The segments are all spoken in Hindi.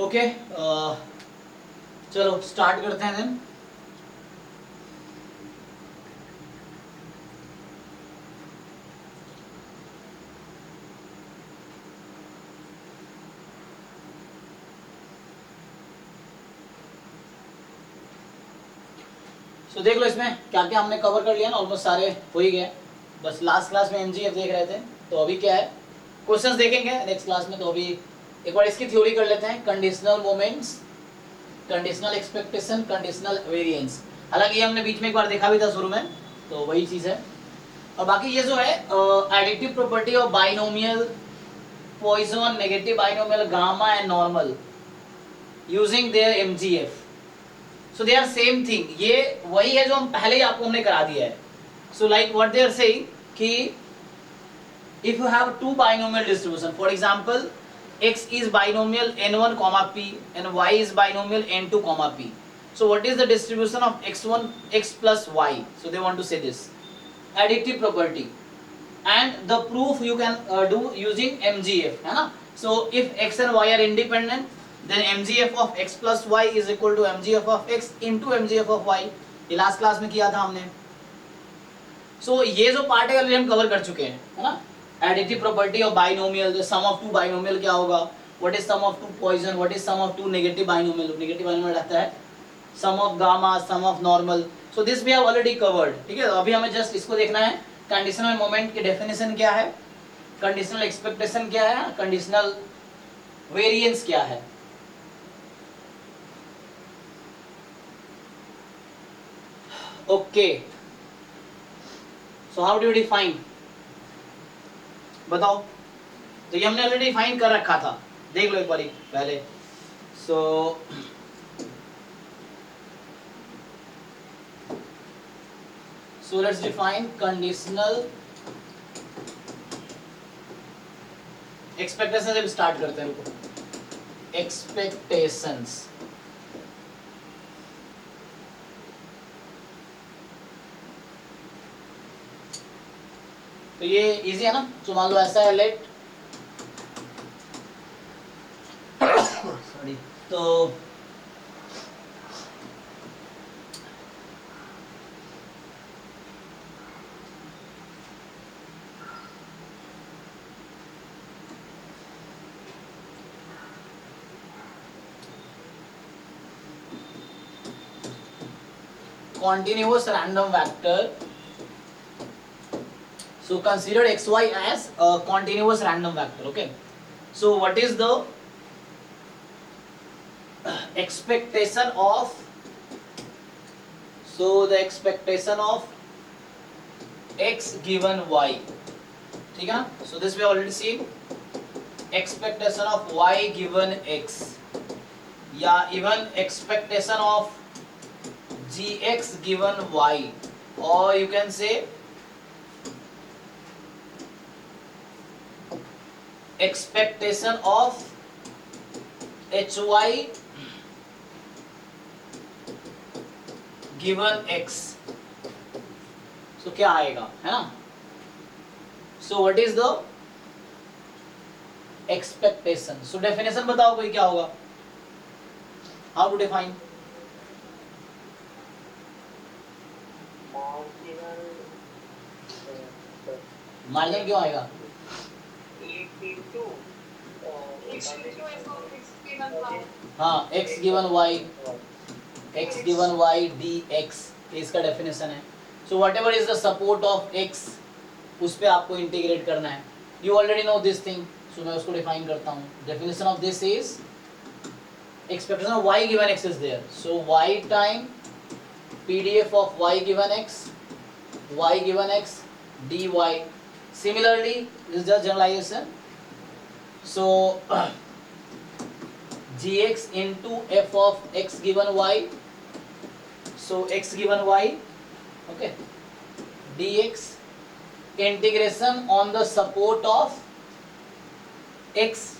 ओके, चलो स्टार्ट करते हैं देन। तो देख लो इसमें क्या क्या हमने कवर कर लिया ना, ऑलमोस्ट सारे हो ही गए। बस लास्ट क्लास में एमजीएफ देख रहे थे, तो अभी क्या है क्वेश्चंस देखेंगे नेक्स्ट क्लास में। तो अभी एक बार इसकी थ्योरी कर लेते हैं, conditional moments, conditional expectation, conditional variance. हालांकि ये हमने बीच में एक बार देखा भी था शुरू में, तो वही चीज है। और बाकी ये जो है additive property of binomial Poisson, negative binomial gamma and normal using their MGF, so they are same thing. ये वही है जो हम पहले ही आपको हमने करा दिया है। So like what they are saying कि if you have two binomial distribution, for example x is binomial n1 comma p and y is binomial n2 comma p, so what is the distribution of x1 x plus y? So they want to say this additive property, and the proof you can do using mgf, है ना। so if x and y are independent, then mgf of x plus y is equal to mgf of x into mgf of y। ये लास्ट क्लास में किया था हमने। so ये जो पार्ट है ऑलरेडी हम कवर कर चुके हैं, है ना। Additive property of binomial, sum of two binomial क्या होगा, what is sum of two Poisson, what is sum of two negative binomial, negative binomial रहता है sum of gamma, sum of normal. So this we have already covered, ठीक है। अभी हमें जस्ट इसको देखना है, कंडीशनल मोमेंट की डेफिनेशन क्या है, कंडीशनल एक्सपेक्टेशन क्या है, कंडीशनल वेरिएंस क्या है। Okay, so how do you define, बताओ। तो ये हमने ऑलरेडी डिफाइन कर रखा था, देख लो एक बार पहले। so let's define conditional expectations। जब स्टार्ट करते हैं, रुको, expectations। तो ये इजी है ना। तो मान लो ऐसा है, लेट सॉरी, तो continuous random vector, so consider xy as a continuous random vector, okay। so what is the expectation of, so the expectation of x given y, ठीक है ना। so this we have already seen, expectation of y given x, या even expectation of gx given y, or you can say expectation of hy given x, so क्या आएगा, है ना। so what is the expectation, so definition बताओ कोई, क्या होगा, how to define। मार्जिन क्यों आएगा, हाँ x given y, x given y dx, इसका डेफिनेशन है। so whatever is the support of x, उस पे आपको इंटीग्रेट करना है। you already know this thing, so मैं उसको डिफाइन करता हूँ। definition of this is expectation of y given x is there, so y time pdf of y given x, y given x dy। similarly this is just generalization, so gx into f of x given y, so x given y, okay, dx integration on the support of x,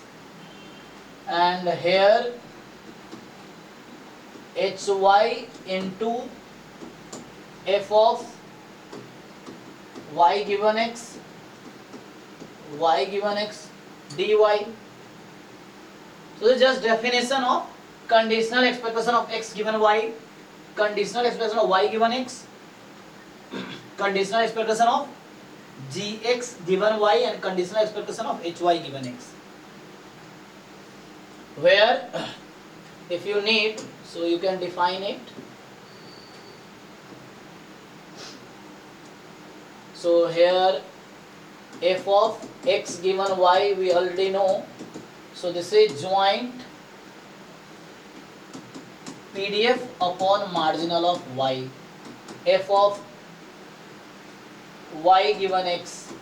and here hy into f of y given x, y given x dy। So this is just definition of conditional expectation of x given y, conditional expectation of y given x, conditional expectation of gx given y, and conditional expectation of hy given x. Where if you need, so you can define it. So here f of x given y we already know. So this is joint PDF upon marginal of y. F of y given x.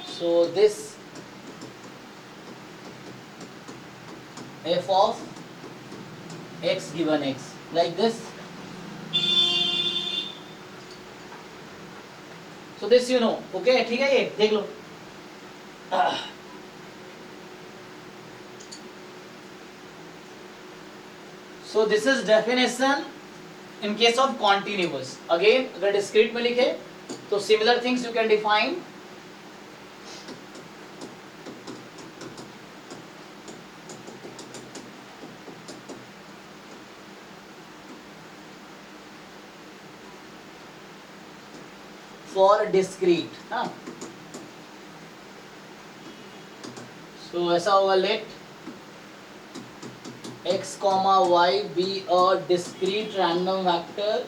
So this f of x given x like this. So this you know, okay, ठीक है, ये देख लो. So this is definition in case of continuous. Again, अगर discrete में लिखे तो similar things you can define. For discrete, हाँ. So ऐसा होगा, let x comma y be a discrete random vector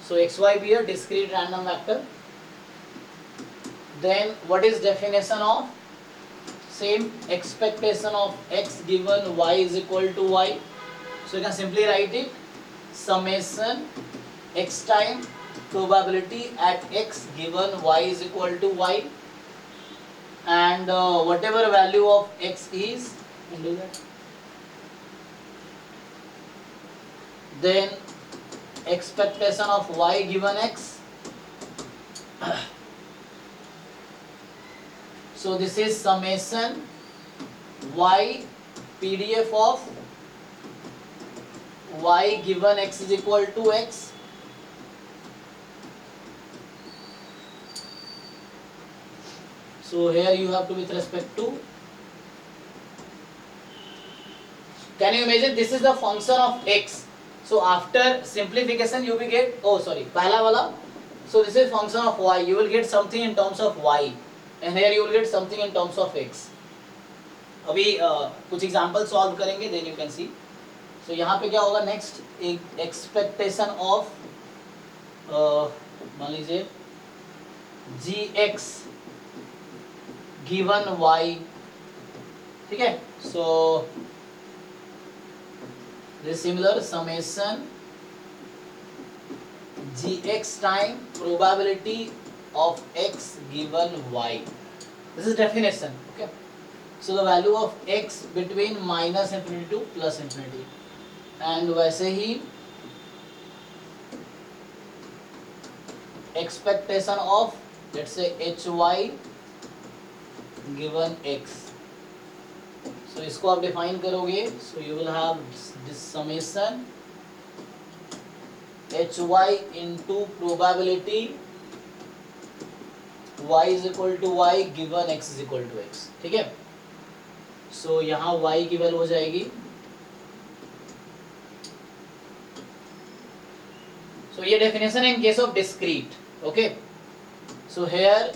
so xy be a discrete random vector. Then what is definition of same expectation of x given y is equal to y? So you can simply write it summation x time probability at x given y is equal to y, and whatever value of x is, you can do that. Then expectation of y given x. So this is summation y PDF of y given x is equal to x. So here you have to with respect to, can you imagine this is the function of x. So after simplification you will get, oh sorry, पहला वाला, so this is function of y, you will get something in terms of y, and here you will get something in terms of x. अभी कुछ example solve करेंगे, then you can see. So यहाँ पे क्या होगा next, expectation of मान लीजिए gx given y, ठीक है. So this is similar summation gx time probability of x given y. This is definition, okay. So the value of x between minus infinity to plus infinity, and वैसे ही expectation of let's say hy given x. So इसको आप define करोगे, so you will have this summation hy into probability y is equal to y given x is equal to x, ठीक है. So यहाँ y की वैल्यू हो जाएगी, so ये definition in case of discrete, okay. So here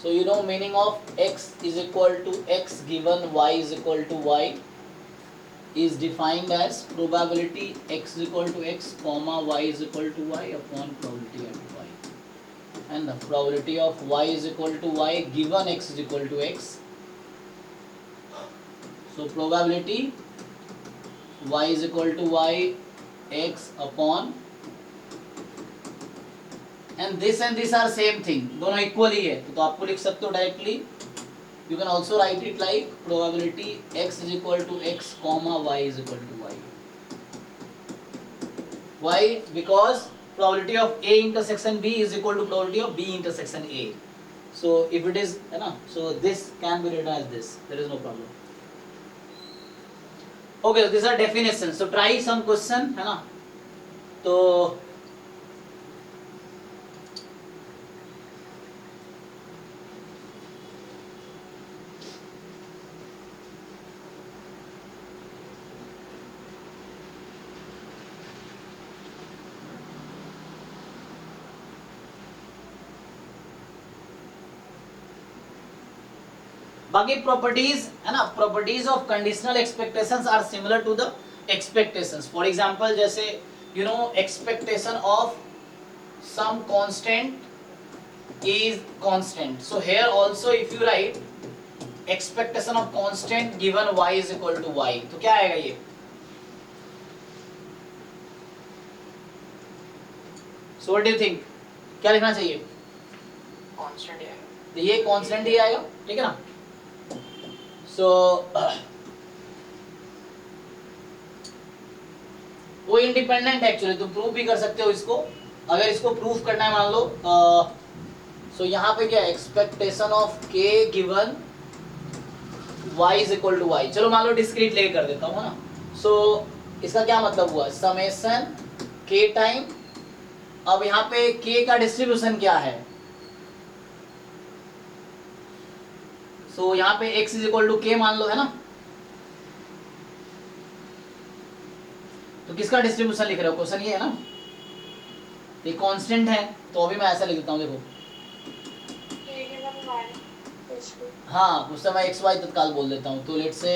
so you know meaning of x is equal to x given y is equal to y is defined as probability x is equal to x comma y is equal to y upon probability at y, and the probability of y is equal to y given x is equal to x. So probability y is equal to y x upon, and this are same thing, दोनों equal ही है, तो आपको लिख सकते हो directly. You can also write it like probability x is equal to x comma y is equal to y. Why? Because probability of A intersection B is equal to probability of B intersection A. So if it is, है ना, so this can be written as this. There is no problem. Okay, so these are definitions. So try some question, है ना. तो बाकी प्रॉपर्टीज है ना, properties of conditional expectations are similar to the expectations. For example जैसे you know expectation of some constant is constant. So here also if you write expectation of constant given y is equal to y, तो क्या आएगा ये? So what do you think, क्या लिखना चाहिए? कांस्टेंट है, तो ये कांस्टेंट ही आएगा, ठीक है ना. सो वो इंडिपेंडेंट एक्चुअली, तुम प्रूव भी कर सकते हो इसको. अगर इसको प्रूफ करना है मान लो, सो यहाँ पे क्या है, expectation of k given y is equal to y. चलो मान लो डिस्क्रीट लेके कर देता हूँ ना. सो इसका क्या मतलब हुआ, समेशन k टाइम, अब यहाँ पे k का डिस्ट्रीब्यूशन क्या है, सो यहाँ पे x is equal to k मान लो, है ना. तो किसका डिस्ट्रीब्यूशन लिख रहे हो, क्वेश्चन ये है ना. ये कांस्टेंट है, तो अभी मैं ऐसा लिख देता हूँ, देखो. हाँ, उस समय एक्स वाई तत्काल बोल देता हूँ. तो लेट से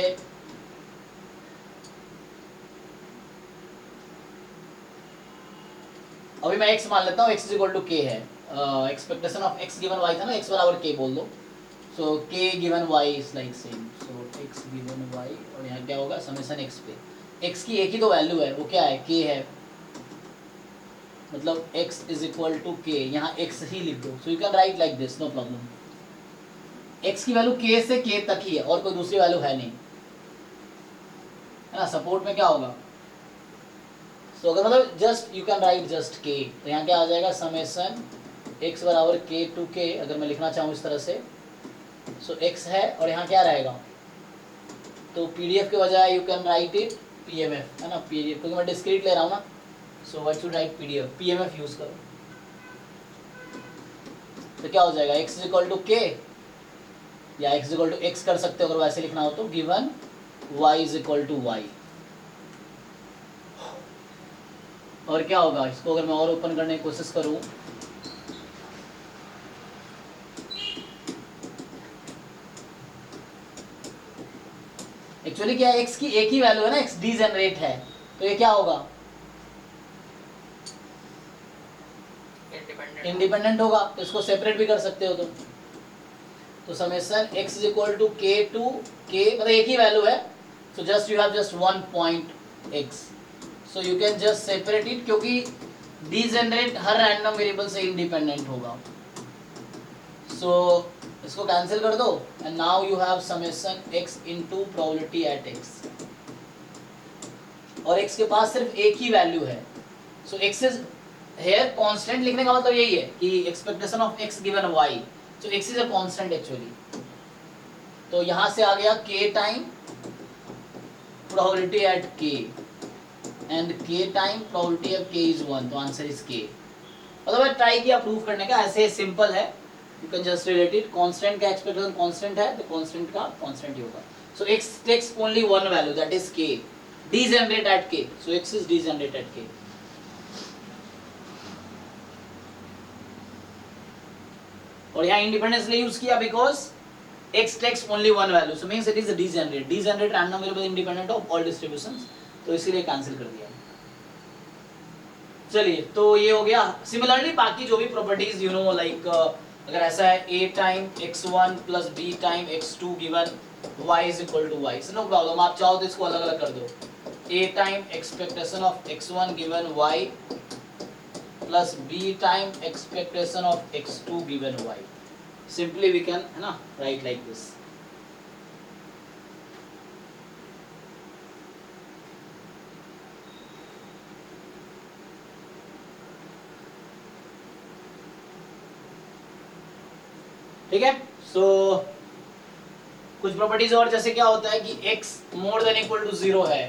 अभी मैं x मान लेता हूँ, x is equal to k है. Expectation of x given y था ना, x बराबर k बोल दो. So k given y is like same. So x given y और यहाँ क्या होगा, समेशन x पे. x की एक ही तो वैल्यू है, वो क्या है, k है. मतलब x is equal to k, यहाँ x ही लिख दो. So you can write like this, no problem. x की वैल्यू k से k तक ही है, और कोई दूसरी वैल्यू है नहीं, है ना. सपोर्ट में क्या होगा, सो अगर मतलब just you can right just k, तो यहाँ क्या आ जाएगा, समेशन x बराबर k टू k. अगर मैं लिखना चाहूँ इस तरह से, सो x है और यहाँ क्या रहेगा, तो pdf के बजाय you can write it pmf, है ना. pdf क्योंकि मैं डिस्क्रीट ले रहा हूँ ना, so what should write pdf, pmf use करो. तो क्या हो जाएगा, x is equal to k या x is equal to x कर सकते हो अगर वैसे लिखना हो तो, given y is equal to y. और क्या होगा, इसको अगर मैं और ओपन करने की कोशिश करूं, एक्चुअली क्या है, x की एक ही वैल्यू है ना, x डीजेनरेट है, तो ये क्या होगा, इंडिपेंडेंट होगा. तो इसको सेपरेट भी कर सकते हो तुम. तो summation x is equal to k to k, मतलब एक ही वैल्यू है. So just you have just one point x, so you can just separate it, क्योंकि डीजेनरेट हर रैंडम वेरिएबल से इंडिपेंडेंट होगा. सो इसको कैंसिल कर दो, and now you have summation x into probability at x, और x के पास सिर्फ एक ही वैल्यू है. सो x इज हियर कांस्टेंट, लिखने का मतलब यही है कि expectation of x given y, so x is a constant actually. तो यहां से आ गया k time probability at k, and k time probability of k is 1, तो आंसर इज k. मतलब ट्राई किया प्रूफ करने का, ऐसे सिंपल है, you can just relate it. Constant का एक्सपेक्टेशन कांस्टेंट है, तो कांस्टेंट का कांस्टेंट ही होगा. So x takes only one value, that is k, degenerate at k. So x is degenerate at k. और यहाँ इंडिपेंडेंस यूज किया because x takes only one value, so means it is degenerate. Degenerate random variable independent of all distributions, तो इसीलिए कैंसिल कर दिया. चलिए, तो ये हो गया. सिमिलरली बाकी जो भी प्रॉपर्टीज यू नो लाइक, अगर ऐसा है a time x1 plus b time x2 given y is equal to y, no problem. आप चाहो तो इसको अलग अलग कर दो, a time expectation of x1 given y plus b time expectation of x2 given y. Simply we can, है ना, राइट लाइक दिस. ठीक है. सो कुछ प्रॉपर्टीज और, जैसे क्या होता है कि x more than equal to 0 है,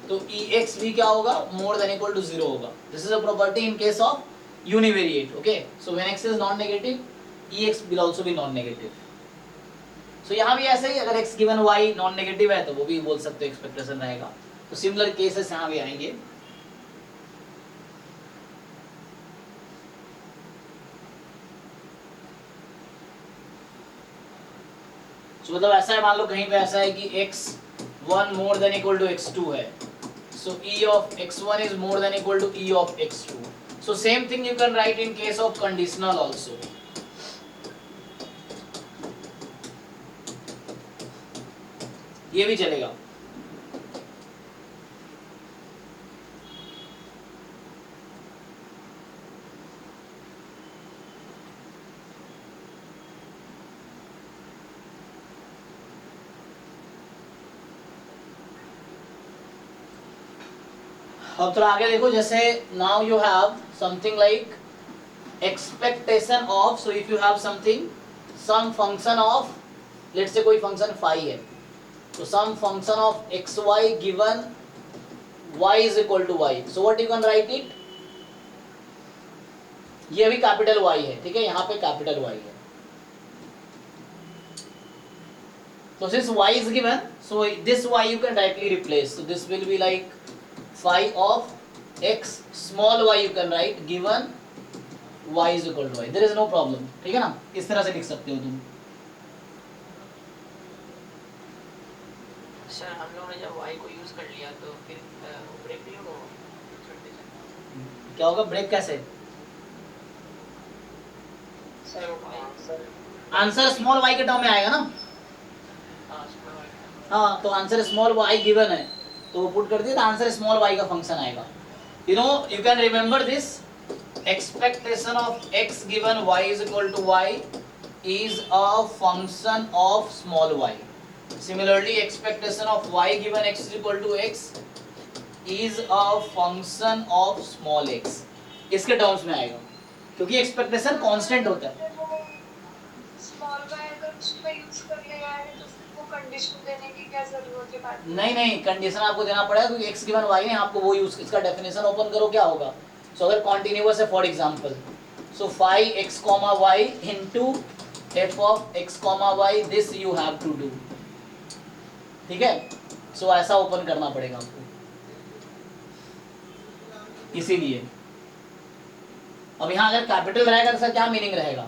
तो ex भी क्या होगा, मोर देन इक्वल टू 0 होगा. This is a property in case of univariate. Okay, so when x is non negative, ex will also be non negative. So यहाँ भी ऐसे ही, अगर x given y non negative है तो वो भी बोल सकते हो एक्सपेक्टेशन रहेगा. तो सिमिलर केसेस यहाँ भी आएंगे. सो मतलब ऐसा है, मान लो कहीं पे ऐसा है कि x1 more than equal to x2 है, so e of x1 is more than equal to e of x2. So same thing you can write in case of conditional also. ये भी चलेगा. अब थोड़ा आगे देखो, जैसे now you have something like expectation of, so if you have something some function of, let's say कोई फंक्शन फाई है, तो some function of x Y given y is equal to Y, so what you can write it, ये अभी कैपिटल Y है, ठीक है, यहाँ पे कैपिटल Y है. So since y is given, so this y you can directly replace. So this will be like phi of x small y you can write given y is equal to y. There is no problem. ठीक है ना, इस तरह से लिख सकते हो तुम. सर हम लोगों ने जब y को यूज कर लिया तो फिर ब्रेक नहीं होगा? क्या होगा ब्रेक कैसे? सर आंसर स्मॉल y के टर्म में आएगा ना. हाँ, तो आंसर स्मॉल y गिवन है, तो पुट कर दिया, तो आंसर स्मॉल y का फंक्शन आएगा. You know you can remember this, expectation of x given y is equal to y is a function of small y. Similarly, expectation of y given x is equal to x is a function of small x. इसके टर्म्स में आएगा, क्योंकि एक्सपेक्टेशन कांस्टेंट होता है. स्मॉल y अगर उसमें यूज कर लिया है तो फिर वो कंडीशन देने की क्या जरूरत है बाद में? नहीं, कंडीशन आपको देना पड़ेगा, क्योंकि x गिवन y है, आपको वो यूज, इसका डेफिनेशन ओपन करो, क्या होगा. सो अगर कॉन्टिन्यूअस है, for example, so phi x y into f of x y, this you have to do. ठीक है, सो ऐसा ओपन करना पड़ेगा आपको. इसीलिए अब यहाँ अगर कैपिटल रहेगा तो इसका क्या मीनिंग रहेगा,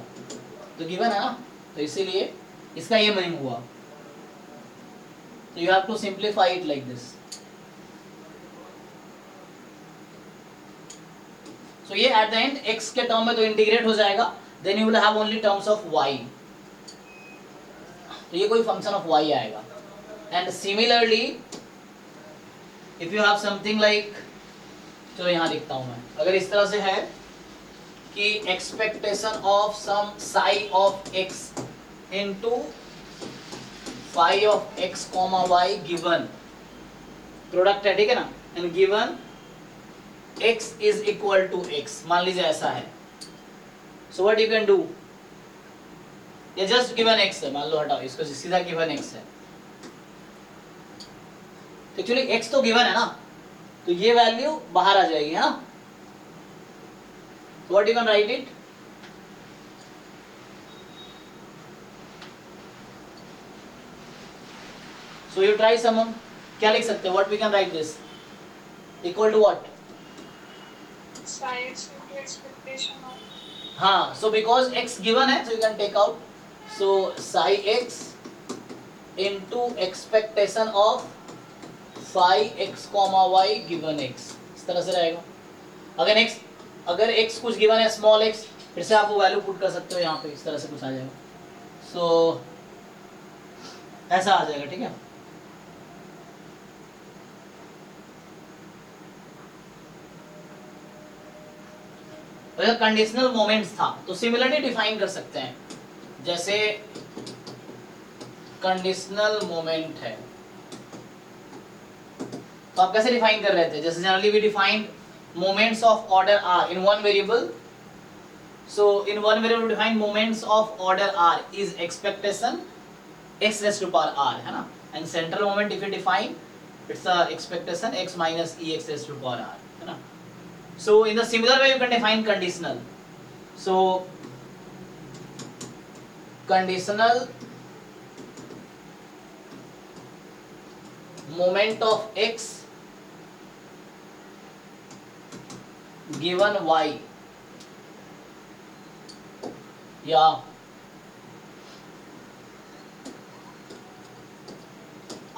तो गिवन है ना, तो इसीलिए इसका ये मीनिंग हुआ. तो you have to simplify it like this. So ये एट द एंड x के टर्म में तो इंटीग्रेट हो जाएगा, then you will have only terms of y. तो ये कोई फंक्शन ऑफ y आएगा. And similarly if you have something like, चलो यहाँ लिखता हूं मैं, अगर इस तरह से है कि expectation of some psi of x into phi of x comma y given product है, ठीक है ना, and given x is equal to x, मान लीजिए ऐसा है. So what you can do, ये जस्ट गिवन x है, मान लो, हटाओ इसको, सीधा गिवन x है. एक्चुअली x तो गिवन है ना, तो ये वैल्यू बाहर आ जाएगी, है ना. What you can write it, so you try some, क्या लिख सकते हो, what we can write this, equal to what. Sides की एक्सपेक्टेशन ऑफ, हाँ, सो बिकॉज x गिवन है, so you can take out, so psi x into expectation of phi x comma y given x, इस तरह से रहेगा. अगर x कुछ गिवन है स्मॉल x, फिर से आप वो वैल्यू पुट कर सकते हो यहाँ पे, इस तरह से कुछ आ जाएगा. सो ऐसा आ जाएगा, ठीक है. अगर कंडीशनल मोमेंट्स था तो सिमिलरली डिफाइन कर सकते हैं. जैसे कंडीशनल मोमेंट है, तो आप कैसे डिफाइन कर रहे थे, जैसे generally we defined moments of order r in one variable. So in one variable define moments of order r is expectation x raise to power r, है ना, and central moment if you define its a expectation x minus e x raise to power r, है ना. So in the similar way you can define conditional. So conditional moment of x given y, या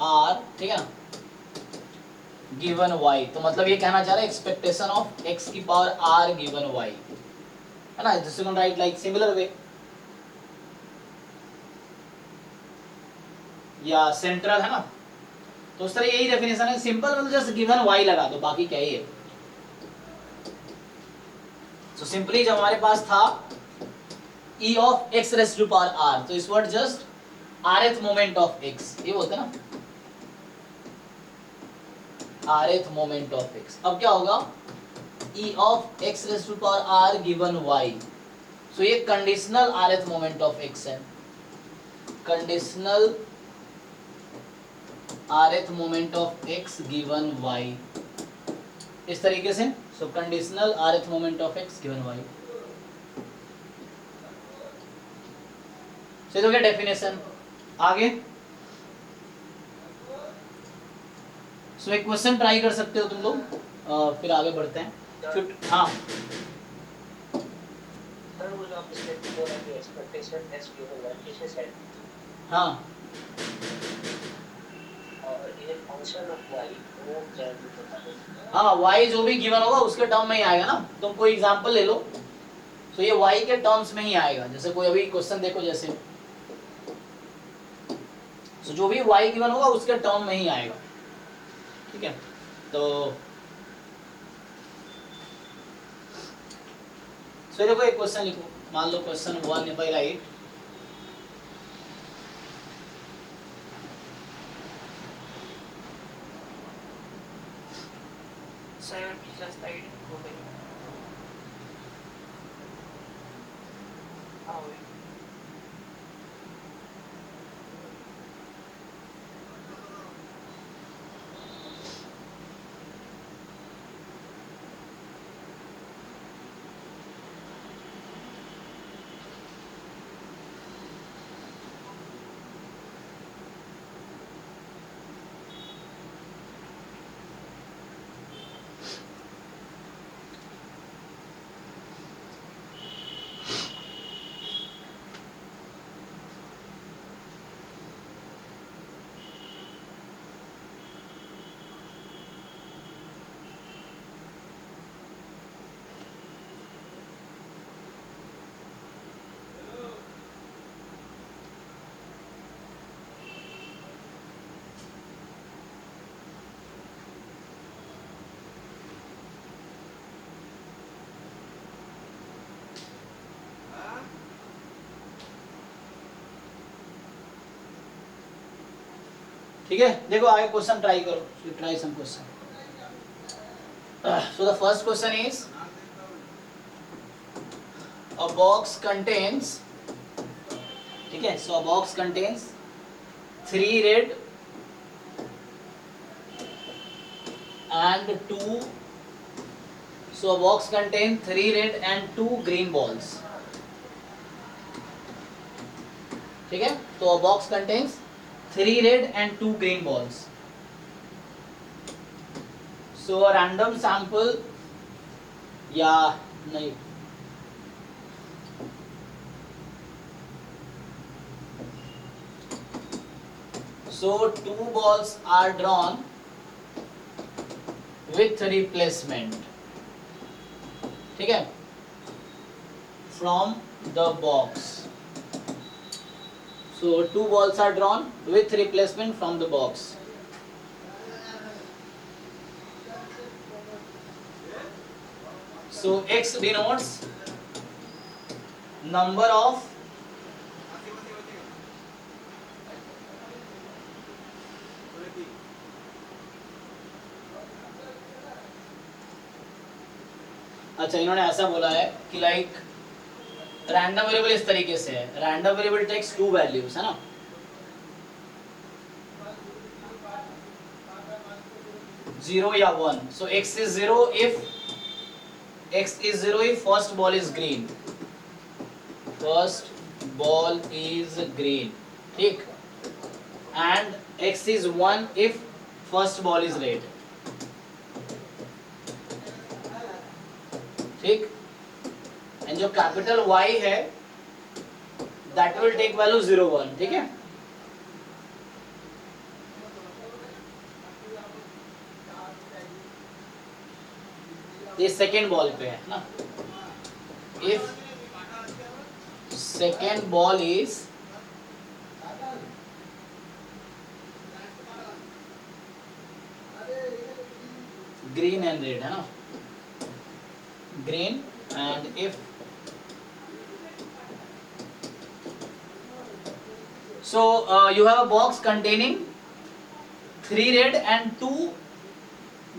आर, ठीक है ना, गिवन वाई। तो मतलब ये कहना चाह रहा है एक्सपेक्टेशन ऑफ एक्स की पावर आर गिवन वाई, है ना। This you can write like similar way, या सेंट्रल, है ना। तो उस तरह यही डेफिनेशन है, सिंपल मतलब जस्ट गिवन वाई लगा दो, बाकी क्या ही है। तो सिंपली जब हमारे पास था e of x raise to power r, तो इस word just rth moment of x, ये बोलते हैं ना, rth मोमेंट ऑफ x। अब क्या होगा, e of x raise to power r given y, so ये conditional rth moment of x है, conditional rth moment of x given y, इस तरीके से। So conditional rth moment of x given y, so तो क्या डेफिनेशन। आगे सो एक क्वेश्चन ट्राई कर सकते हो तुम लोग, फिर आगे बढ़ते हैं। हाँ सर वो जो आप स्टेटमेंट बोल रहे थे एक्सपेक्टेशन एस गिवन वाई किसने सेट, हाँ और ये फंक्शन ऑफ वाई वो क्या है बता दो। हाँ, y जो भी गिवन होगा उसके टर्म में ही आएगा ना। तुम कोई एग्जांपल ले लो, तो ये y के टर्म्स में ही आएगा। जैसे कोई अभी क्वेश्चन देखो, जैसे तो जो भी y गिवन होगा उसके टर्म में ही आएगा, ठीक है। तो सो देखो एक क्वेश्चन लिखो, मान लो क्वेश्चन 1 बाई राइट, सर पिछला स्लाइड हो गई, हाँ वही। ठीक है। देखो आगे क्वेश्चन ट्राई करो, try some question. So the first question is a box contains, ठीक है, so a box contains 3 red and 2, so a box contains 3 red and 2 green balls, ठीक है। तो a box contains 3 red and 2 green balls, so a random sample, या नहीं, so 2 balls are drawn with replacement, ठीक है, from the box, so 2 balls are drawn with replacement from the box, so x denotes number of अच्छा, इन्होंने ऐसा बोला है कि लाइक रैंडम वेरिएबल इस तरीके से है, रैंडम वेरिएबल टेक्स 2 वैल्यूज, है ना। जीरो या 1, सो x is 0 if first ball is green, first ball is green, ठीक, and x is 1 if first ball is red, ठीक। एंड जो कैपिटल Y है दैट विल टेक वैल्यू 0 1, ठीक है। ये सेकेंड बॉल पे है ना. If second ball is green and red है ना, green, and if so you have a box containing 3 red and 2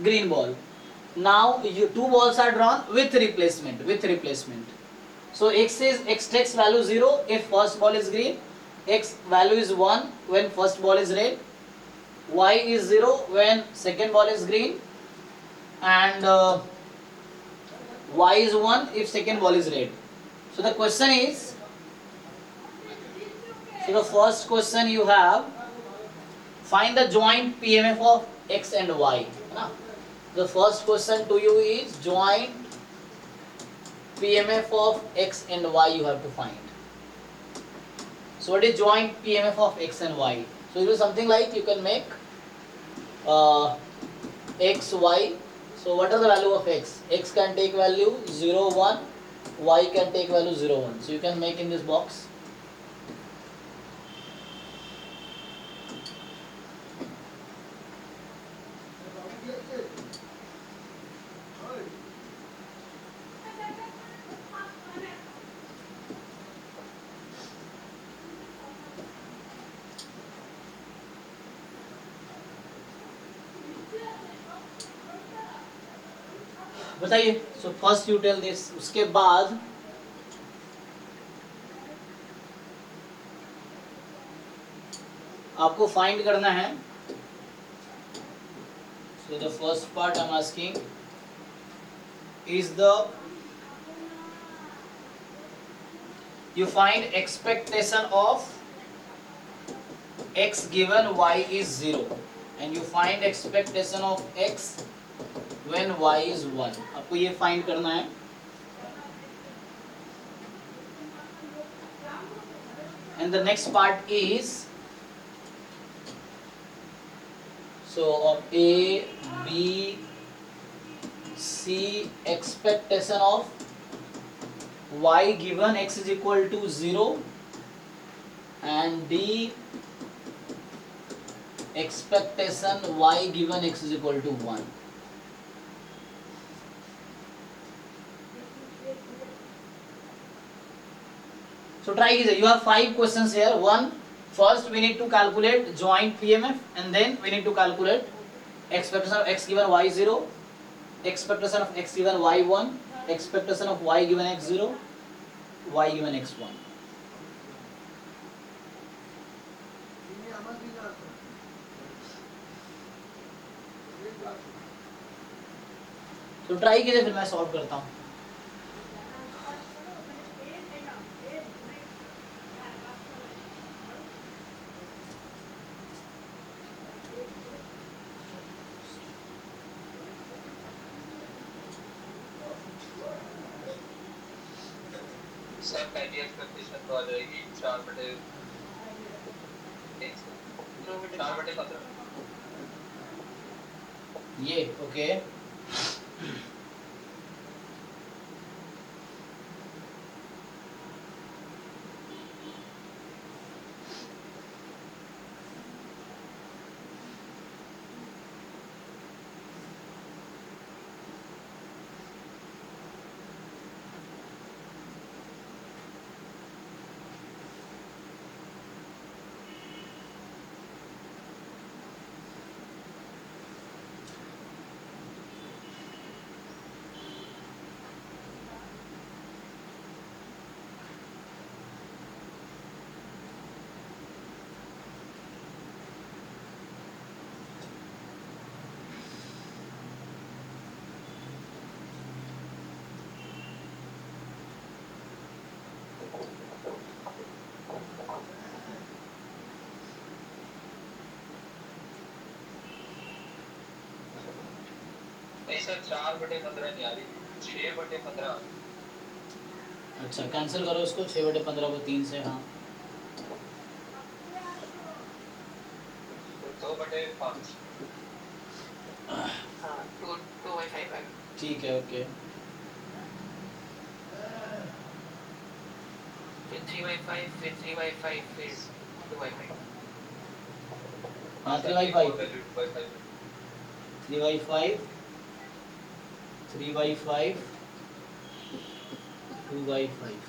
green ball. Now you 2 balls are drawn with replacement. So x takes value 0 if first ball is green, x value is 1 when first ball is red, y is 0 when second ball is green, and y is 1 if second ball is red. So the question is, so the first question you have, find the joint PMF of x and y. The first question to you is joint PMF of x and y you have to find. So what is joint PMF of x and y? So it is something like you can make x, y. So what are the value of x? X can take value 0, 1, y can take value 0, 1. So you can make in this box. बताइए. So first you tell this, उसके बाद आपको फाइंड करना है. So the first part I am asking is the you find expectation of x given y is 0 and you find expectation of x when y is 1. आपको ये फाइंड करना है. And the next part is, so of A, B, C expectation of y given x is equal to 0 and D expectation y given x is equal to 1. So try कीजिए. You have 5 questions here. One, first we need to calculate joint PMF and then we need to calculate expectation of x given y 0, expectation of x given y 1, expectation of y given x 0, y given x 1. तो ट्राई कीजिए, फिर मैं सॉल्व करता हूँ. सर पहली एक्सपेक्टेशन तो आ जाएगी 4/15. ये ओके. नहीं सर 4/15 नहीं आ रही, 6/15. अच्छा, कैंसिल करो इसको. 6/15 को 3 से. हाँ 2/5. हाँ 2/5. ठीक है ओके। फिर 3/5, फिर 3/5, फिर 2/5। हाँ 3/5 वैल्यू 2/5 3/5 3/5 2/5।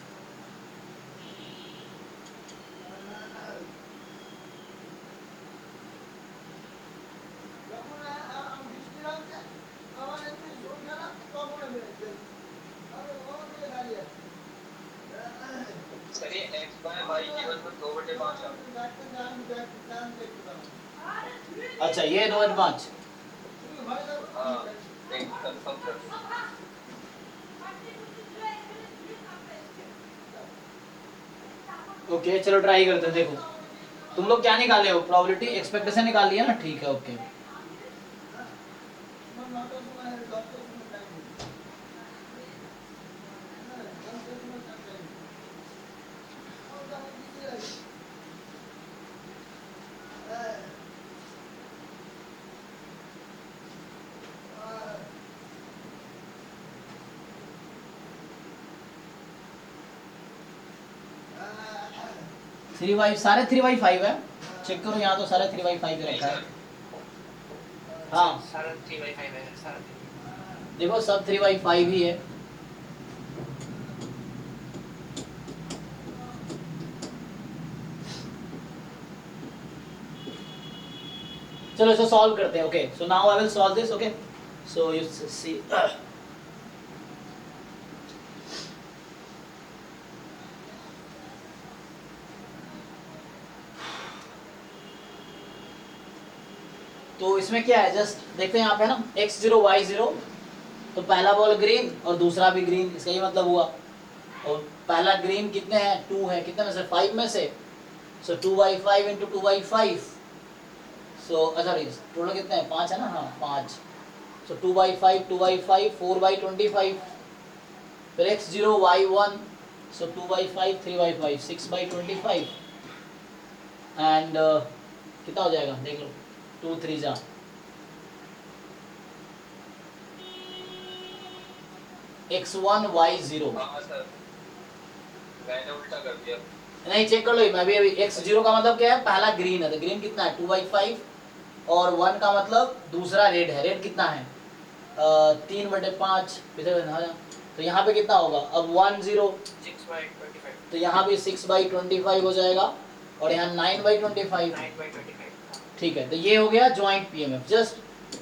सर ये x बाय y गिवन में 2/5 अच्छा ये 2/5। हाँ एक कंफर्म कर दो। ओके चलो ट्राई करते हैं। देखो तुम लोग क्या निकाले हो, प्रोबेबिलिटी एक्सपेक्टेशन निकाल लिया ना, ठीक है ओके। थ्री बाई सारे 3/5 है, चेक करो यहाँ तो सारे 3/5 रखा है। हाँ सारा 3/5 है, सारा 3/5। देखो सब 3/5 ही है। चलो इसको सॉल्व करते हैं। Okay so now I will solve this. Okay so you see तो इसमें क्या है, जस्ट देखते हैं यहाँ पे ना x0 y0, तो पहला बॉल ग्रीन और दूसरा भी ग्रीन, इसका ये मतलब हुआ। और पहला ग्रीन कितने हैं, 2 है, कितने में से 5 में से, सो 2/5 इंटू 2/5, सो अच्छा टोटल कितने हैं 5 है ना, हाँ 5, सो 2/5 2/5 4/25, फिर x0 y1, सो 2/5 3/5 6/25 एंड कितना हो जाएगा देख लो, 2 3 जा x1 y0। हाँ सर मैंने उल्टा कर दिया। नहीं चेक कर लो, मैं भी अभी x0 का मतलब क्या है, पहला ग्रीन है, तो ग्रीन कितना है 2/5 और 1 का मतलब दूसरा रेड है, रेड कितना है 3/5, तो यहाँ पे कितना होगा अब 1 0, 6/25, तो यहाँ भी 6/25 हो जाएगा और यहाँ 9/25। 9/25। ठीक है, तो ये हो गया joint PMF. Just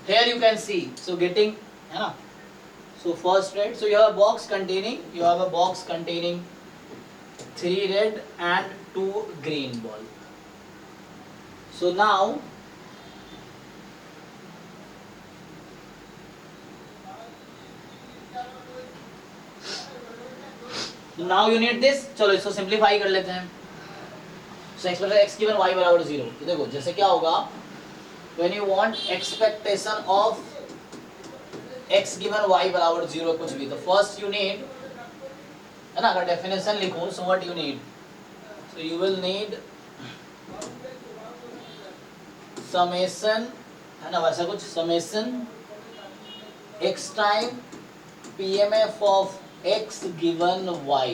here you can see, so getting है ना, so first red, so you have a box containing 3 red and 2 green ball. So now you need this। चलो इसको सिंप्लीफाई कर लेते हैं। So expression x given y बराबर 0, तो देखो जैसे क्या होगा, when you want expectation of x given y बराबर 0 कुछ भी, तो फर्स्ट यू नीड है ना, अगर डेफिनेशन लिखो, सो what you need, so you will need summation है ना, वैसा कुछ summation x time pmf of x given y।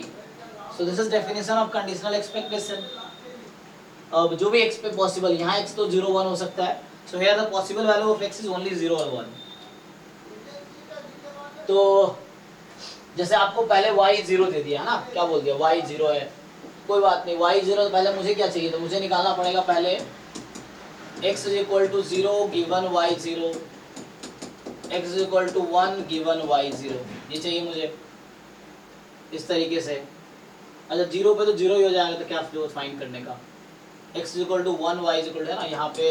so this is definition of conditional expectation। अब जो भी x पे पॉसिबल, यहाँ x तो 0 1 हो सकता है, so here the possible value of x is only 0 or 1। तो जैसे आपको पहले y 0 दे दिया है ना, क्या बोल दिया y 0 है, कोई बात नहीं, y 0 तो पहले मुझे क्या चाहिए, तो मुझे निकालना पड़ेगा पहले x is equal to 0 given y 0, x is equal to 1 given y 0, ये चाहिए मुझे इस तरीके से। अच्छा 0 पे तो 0 ही हो जाएगा, तो क्या फ्लो फाइंड करने का, x is equal to 1 y is equal to है ना, यहाँ पे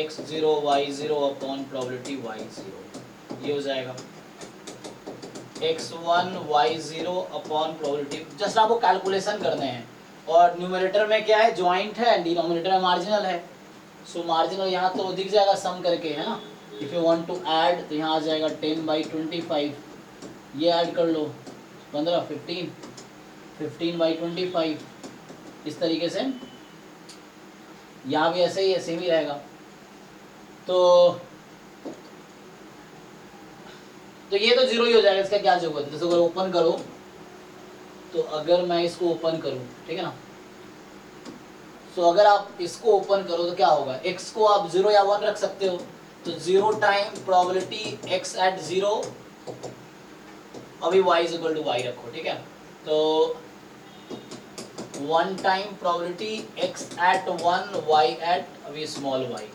x0 y0 upon probability y0, ये हो जाएगा x1 y0 upon probability. Just आपको कैलकुलेशन करने हैं, और न्यूमरेटर में क्या है जॉइंट है, डिनोमिनेटर में मार्जिनल है, सो मार्जिनल यहाँ तो दिख जाएगा सम करके है ना, if you want to add तो यहाँ आ जाएगा 10/25, ये ऐड कर लो 15 15 15/25, इस तरीके से यहाँ भी ऐसे ही रहेगा। तो तो ये तो जीरो ही हो जाएगा, इसका क्या जरूरत है। जैसे अगर ओपन करो तो अगर मैं इसको ओपन करूं, ठीक है ना, सो अगर आप इसको ओपन करो तो क्या होगा, x को आप 0 या 1 रख सकते हो, तो 0 टाइम प्रोबेबिलिटी x एट 0, अभी y is equal to y रखो, ठीक है। तो 1 time probability x at 1 y at अभी स्मॉल y,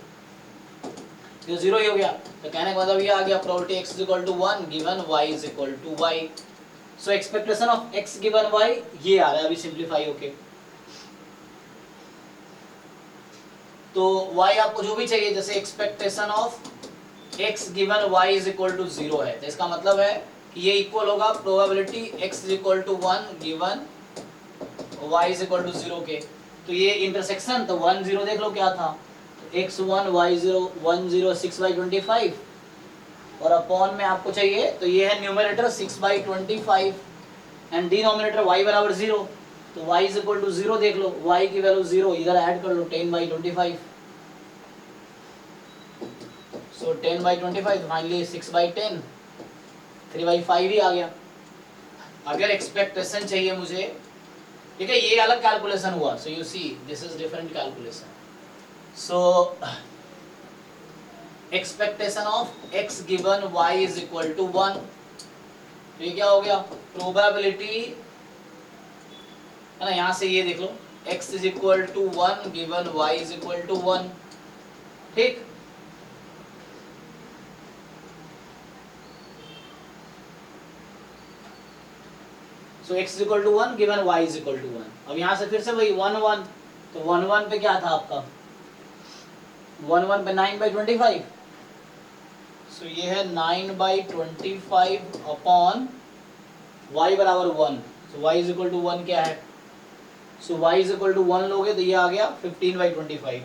तो 0 ही हो गया। तो कहने का मतलब ये आ गया probability x is equal to 1 given y is equal to y। So expectation of x given y ये आ रहा है अभी सिंप्लीफाई होके। तो y आपको जो भी चाहिए, जैसे expectation of x given y is equal to 0 है, तो इसका मतलब है कि ये इक्वल होगा probability x is equal to 1 given y is equal to 0 के। तो ये इंटरसेक्शन, तो 1 0 देख लो क्या था, x1 y0 10 6/25 और अपॉन में आपको चाहिए, तो ये है न्यूमरेटर 6/25 एंड डिनोमिनेटर y बराबर 0, तो y इज इक्वल टू 0 देख लो, y की वैल्यू 0, इधर ऐड कर लो 10/25, सो 10/25 फाइनली 6/10, 3/5 ही आ गया। अगर एक्सपेक्टेशन चाहिए मुझे, ठीक है, ये अलग कैलकुलेशन हुआ, so you see this is different calculation. So expectation of x given y is equal to 1, तो ये क्या हो गया, प्रोबेबिलिटी है ना, यहां से ये देख लो x is equal to 1 given y is equal to 1, ठीक। So x is equal to 1 given y is equal to 1। अब यहां से फिर से वही 1 1, तो 1 1 पे क्या था आपका, 1 1 पे 9/25, सो ये है 9/25 अपॉन y बराबर 1, सो y इज इक्वल टू 1 क्या है, सो y इज इक्वल टू 1 लोगे तो ये आ गया 15/25,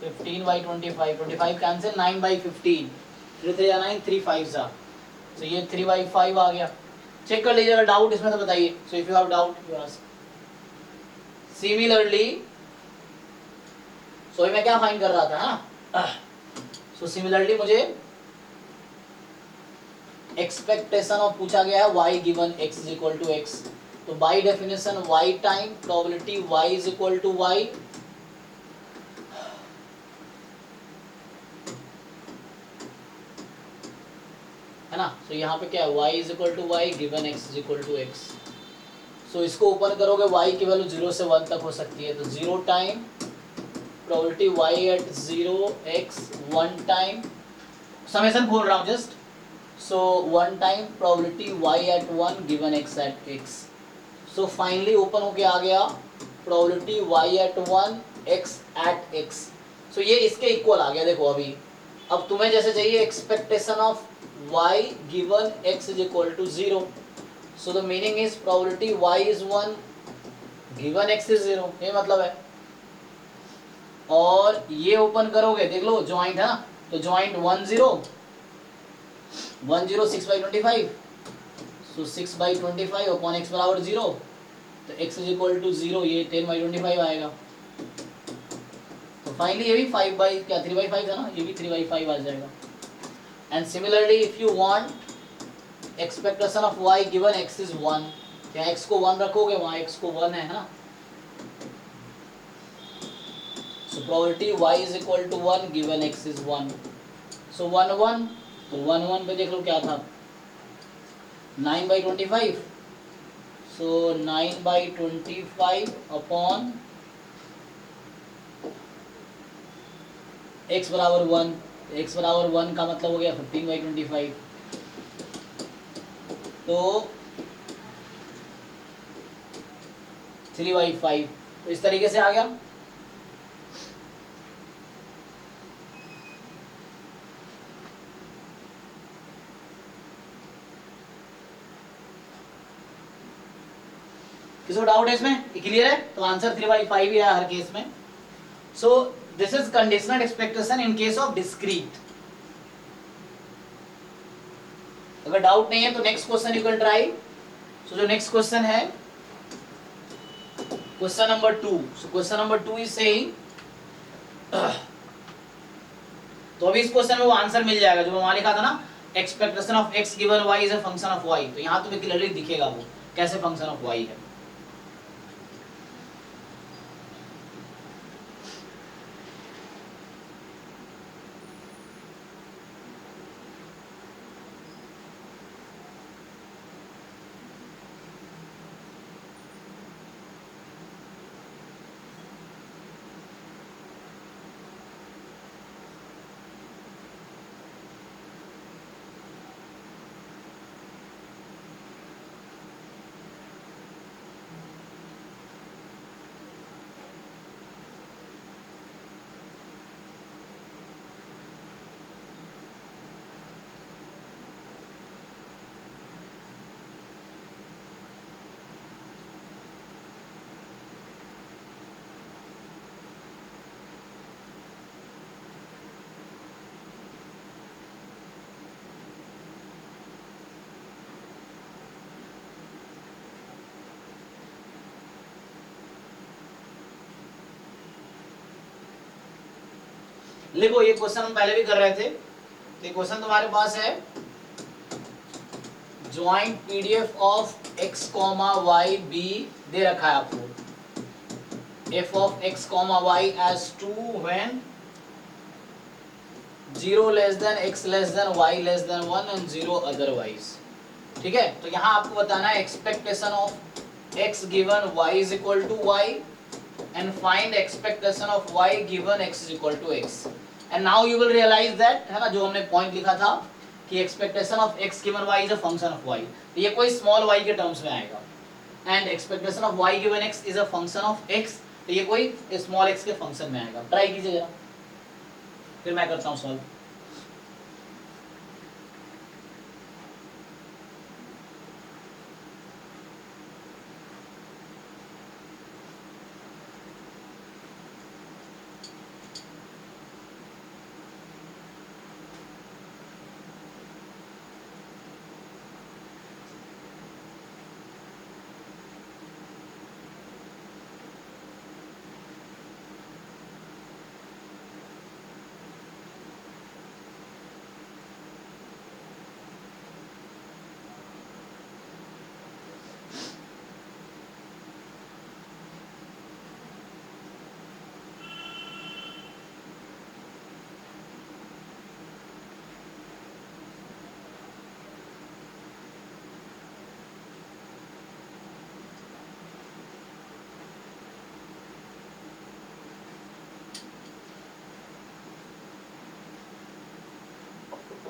15/25, 25 कैंसिल, 9/15, 3 3 9, 3 5 सा, तो ये 3/5 आ गया। चेक कर लीजिएगा, डाउट इसमें तो बताइए। So if you have doubt you ask. Similarly, so मैं क्या फाइंड कर रहा था ना, सो सिमिलरली मुझे एक्सपेक्टेशन ऑफ पूछा गया है y given x is equal to x, तो by definition y time probability y is equal to y, है ना। सो यहाँ पे क्या है, y is equal to y given x is equal to x। So इसको ओपन करोगे y की वैल्यू 0 से 1 तक हो सकती है, तो 0 time probability y at 0 x 1 time, summation खोल रहा हूँ just, so 1 time probability y at 1 given x at x। So finally open होके आ गया probability y at 1 x at x। So ये इसके इक्वल आ गया। देखो अभी, अब तुम्हें जैसे चाहिए expectation of y given x is equal to 0, so the meaning is probability y is 1 given x is 0, ये मतलब है। और ये ओपन करोगे, देख लो ज्वाइंट है ना, तो ज्वाइंट 1 0 6/25, सो 6/25 अपॉन x बराबर 0, तो x इज इक्वल टू 0, ये 10/25 आएगा। तो फाइनली ये भी 3/5 है ना, ये भी 3/5 आ जाएगा। And similarly if you want expectation of y given x is 1, यहाँ x को 1 रखोगे, वहाँ x को 1 है ना, so probability y is equal to 1 given x is 1, so 1 1, तो 1 1 पे देख लो क्या था, 9/25, so 9/25 अपॉन x बराबर 1, x बराबर 1 का मतलब हो गया 15/25, तो 3/5, तो इस तरीके से आ गया। किसी को डाउट है इसमें, क्लियर है? तो आंसर 3/5 ही है हर केस में। So this is conditional expectation in case of discrete. अगर डाउट नहीं है तो next question you can try. So जो नेक्स्ट क्वेश्चन है question number 2। So question number 2 is saying तो अभी इस क्वेश्चन में वो आंसर मिल जाएगा जो वहां लिखा था ना, expectation of x given y is a function of y, तो यहाँ तुम्हें क्लियरली दिखेगा वो कैसे फंक्शन ऑफ y है। लिखो ये क्वेश्चन हम पहले भी कर रहे थे, तो ये क्वेश्चन तुम्हारे पास है joint PDF of x comma Y be दे रखा है आपको, f of x comma Y as 2 when 0 less than x less than y less than 1 and 0 otherwise. ठीक है, तो यहाँ आपको बताना है expectation of x given y is equal to y and find expectation of y given x is equal to x, and now you will realize that, है ना, जो हमने पॉइंट लिखा था कि expectation of x given y is a function of y, तो ये कोई स्मॉल y के टर्म्स में आएगा, and expectation of y given x is a function of x, तो ये कोई स्मॉल x के फंक्शन में आएगा। ट्राई कीजिए जरा, फिर मैं करता हूँ सॉल्व।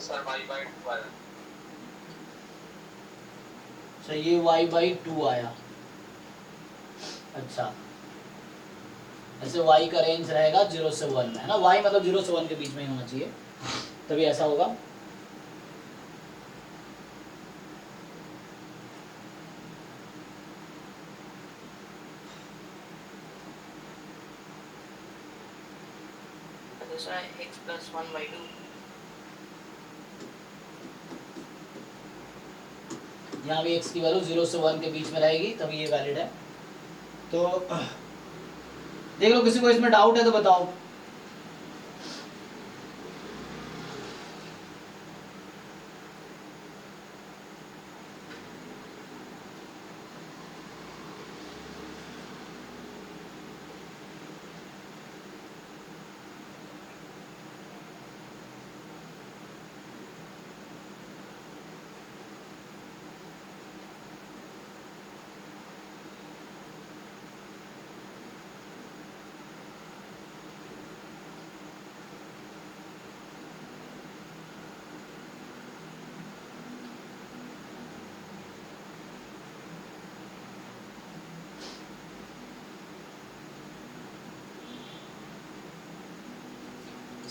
सर y/2 आया। अच्छा ये y/2 आया, अच्छा ऐसे y का रेंज रहेगा 0 से 1 में, है ना, y मतलब 0 से 1 के बीच में ही होना चाहिए, तभी ऐसा होगा। दूसरा x plus 1/2। यहाँ भी x की वैल्यू 0 से 1 के बीच में रहेगी, तभी ये वैलिड है। तो देख लो, किसी को इसमें डाउट है तो बताओ।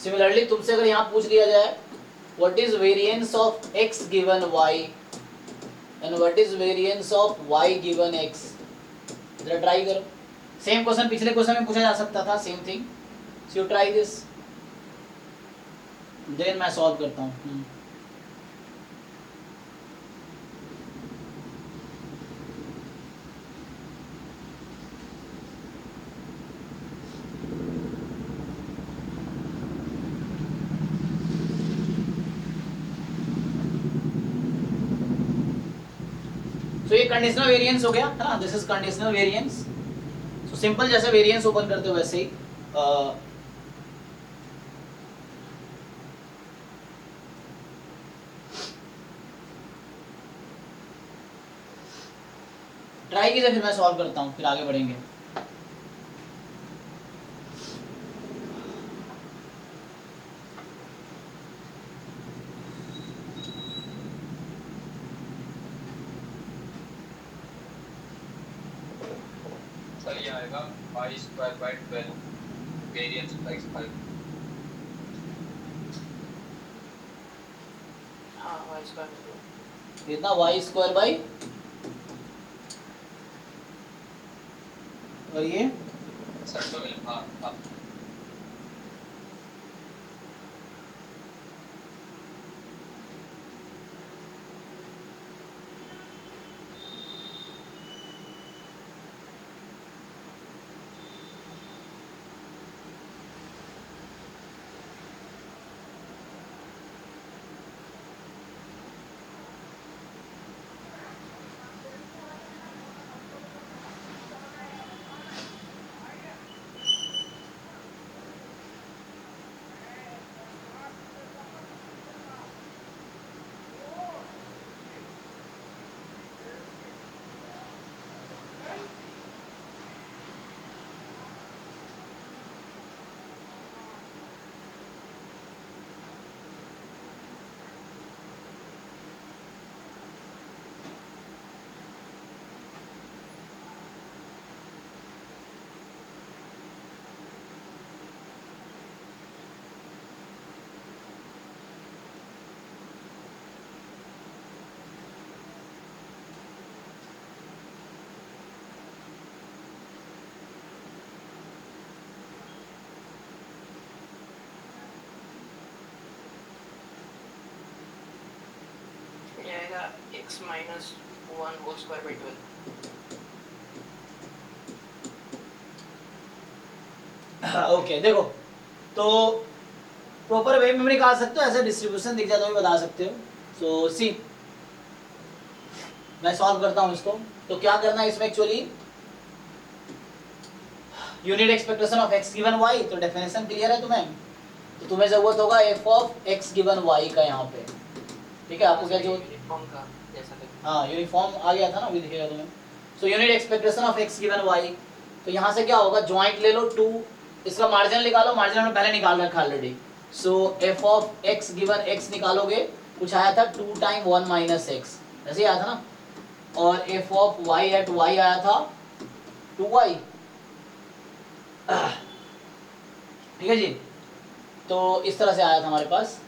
सिमिलरली तुमसे अगर यहाँ पूछ लिया जाए what is variance of x given y and what is variance of y given x, जरा ट्राई करो। सेम क्वेश्चन पिछले क्वेश्चन में पूछा जा सकता था, same thing, so you try this, then मैं सॉल्व करता हूँ। तो ये कंडीशनल वेरिएंस हो गया है ना, this is conditional variance. So simple जैसे वेरिएंस ओपन करते हो वैसे ही ट्राई कीजिए, फिर मैं सॉल्व करता हूँ, फिर आगे बढ़ेंगे। सर ये आएगा y square by 12 variance of x5। हाँ y स्क्वायर इतना वाई स्क्वायर बाई, और ये सर तो हाँ ये आएगा x minus 1 whole square by 12। Okay देखो, तो प्रॉपर वे में निकाल सकते हो, ऐसे डिस्ट्रीब्यूशन दिख जाए तो भी बता सकते हो। सो सी मैं सॉल्व करता हूँ इसको। तो क्या करना है इसमें actually, unit expectation of x given y, तो डेफिनेशन क्लियर है तुम्हें, तो तुम्हें जरूरत होगा f of x given y का यहाँ पे, ठीक है। आपको क्या जो यूनिफॉर्म का जैसा कि हाँ यूनिफॉर्म आ गया था ना, अभी दिखेगा तुम्हें। So unit expectation of x given y, तो यहाँ से क्या होगा, ज्वाइंट ले लो 2, इसका मार्जिन निकालो, मार्जिन हमने पहले निकाल रखा already. So f of x given x निकालोगे, कुछ आया था 2 टाइम 1 माइनस x, ऐसे ही आया था ना, और f of y at y आया था 2y, ठीक है जी। तो इस तरह से आया था हमारे पास।